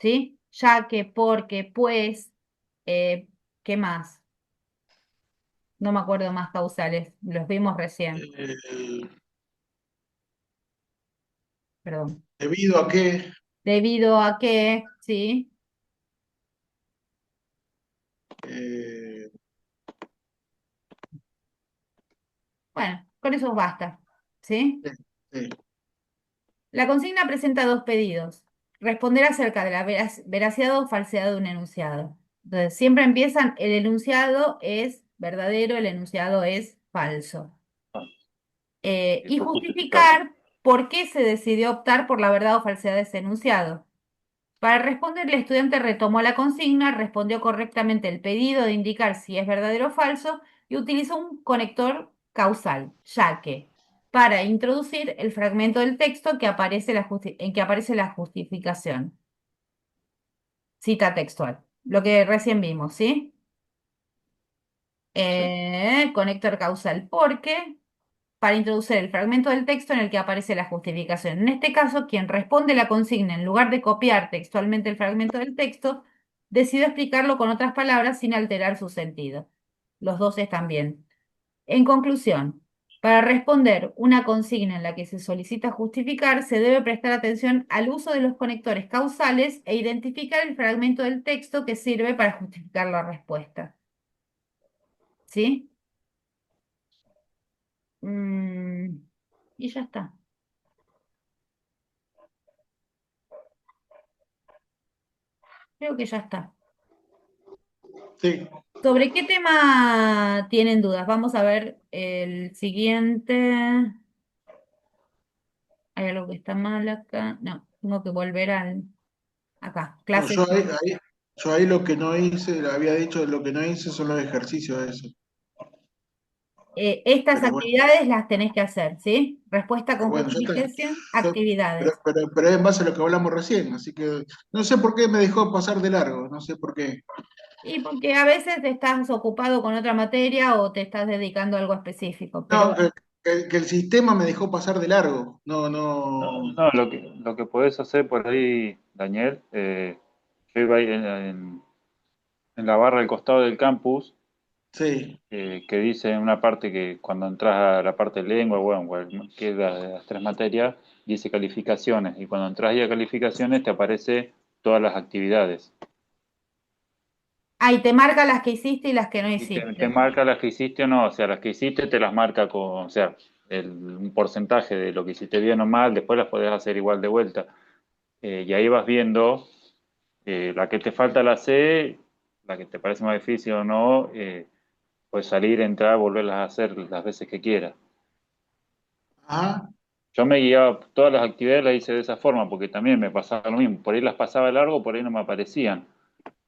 ¿sí? Ya que, porque, pues, eh, ¿qué más? No me acuerdo más causales, los vimos recién, Eh, perdón. debido a que, Debido a que, ¿sí? eh, Bueno, con eso basta, ¿sí? eh, eh, La consigna presenta dos pedidos. Responder acerca de la veracidad o falsedad de un enunciado. Entonces, siempre empiezan, el enunciado es verdadero, el enunciado es falso. Ah, y Y después justificar. justificar por qué se decidió optar por la verdad o falsedad de ese enunciado. Para responder, el estudiante retomó la consigna, respondió correctamente el pedido de indicar si es verdadero o falso y utilizó un conector causal, ya que para introducir el fragmento del texto que aparece en que aparece la justificación. Cita textual. Lo que recién vimos, ¿sí? Sí. Conector causal, porque para introducir el fragmento del texto en el que aparece la justificación. En este caso, quien responde la consigna, en lugar de copiar textualmente el fragmento del texto, decidió explicarlo con otras palabras sin alterar su sentido. Los dos están bien. En conclusión, Para responder una consigna en la que se solicita justificar, se debe prestar atención al uso de los conectores causales e identificar el fragmento del texto que sirve para justificar la respuesta. ¿Sí? Mm, y ya está. Creo que ya está. Sí. ¿Sobre qué tema tienen dudas? Vamos a ver el siguiente. ¿Hay algo que está mal acá? No, tengo que volver al... Acá, No, clase. yo ahí lo que no hice, le había dicho, lo que no hice son los ejercicios esos. Estas Pero bueno, actividades las tenés que hacer, ¿sí? Respuesta con bueno, ya está. justificación, Yo- pero, actividades. pero, pero es en base a lo que hablamos recién, así que no sé por qué me dejó pasar de largo, no sé por qué. Y porque a veces estás ocupado con otra materia o te estás dedicando a algo específico, pero No, bueno. que el sistema me dejó pasar de largo. No, No, no, no, lo que podés hacer por ahí, Daniel, yo iba ahí en la barra del costado del campus, sí. que dice en una parte que cuando entras a la parte de lengua, bueno, que es de las tres materias, dice calificaciones, y cuando entras ahí a calificaciones te aparece todas las actividades. Ahí te marca las que hiciste y las que no Y te hiciste. marca las que hiciste o no, o sea, las que hiciste te las marca con, o sea, un porcentaje de lo que hiciste bien o mal, después las podés hacer igual de vuelta. Y ahí vas viendo la que te falta la C, la que te parece más difícil o no, puedes salir, entrar, volverlas a hacer las veces que quieras. Ajá, Yo me guiaba, todas las actividades las hice de esa forma, porque también me pasaba lo mismo. Por ahí las pasaba de largo, por ahí no me aparecían.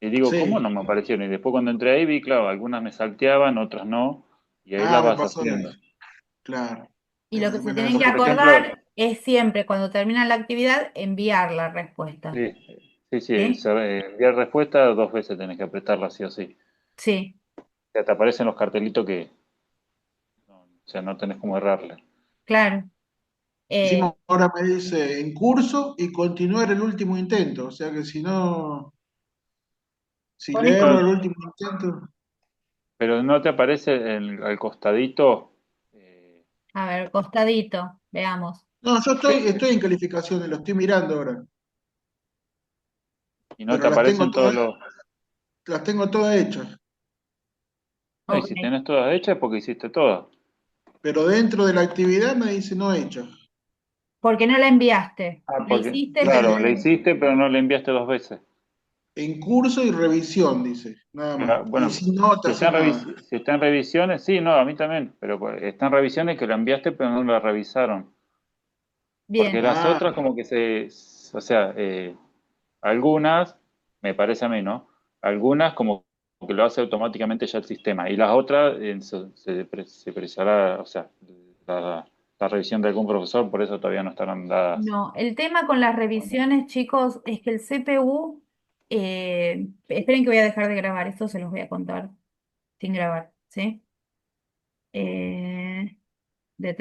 Y digo, ¿cómo sí. no me aparecieron? Y después cuando entré ahí vi, claro, algunas me salteaban, otras no, y ahí las Ah, me vas pasó haciendo. eso. Claro. Y lo que se Me la tienen que Yo, por salté. ejemplo, acordar es siempre, cuando termina la actividad, enviar la respuesta. sí, sí, sí, ¿Sí? enviar respuesta dos veces tenés que apretarla sí o sí. Sí, O sea, te aparecen los cartelitos que, no, o sea, no tenés cómo errarle. claro. Encima Eh, ahora me dice en curso y continuar el último intento. O sea que si no, si con le esto, erro el Bueno, último intento. pero no te aparece al costadito, a ver, costadito, veamos. No, yo eh, estoy en calificaciones, lo estoy mirando ahora. y no te Pero aparecen todos los... las tengo todas hechas. No, y Ok. si tenés todas hechas es porque hiciste todas. Pero dentro de la actividad me dice no hecha. Porque no la enviaste. Ah, La porque, hiciste, pero no claro, la le enviaste. hiciste, pero no le enviaste dos veces. En curso y revisión, dice, nada más. Y Bueno, sin nota, sin nada. si está en revisiones, sí, no, a mí también, pero pues, está en revisiones que la enviaste, pero no la revisaron. Porque Bien. las Ah, otras como que o sea, algunas, me parece a mí, ¿no? Algunas como que lo hace automáticamente ya el sistema. Y las otras se precisará, o sea, la, la revisión de algún profesor, por eso todavía no estarán dadas. No, el tema con las revisiones, chicos, es que el CPU, esperen que voy a dejar de grabar, esto se los voy a contar sin grabar, ¿sí? Eh, detener.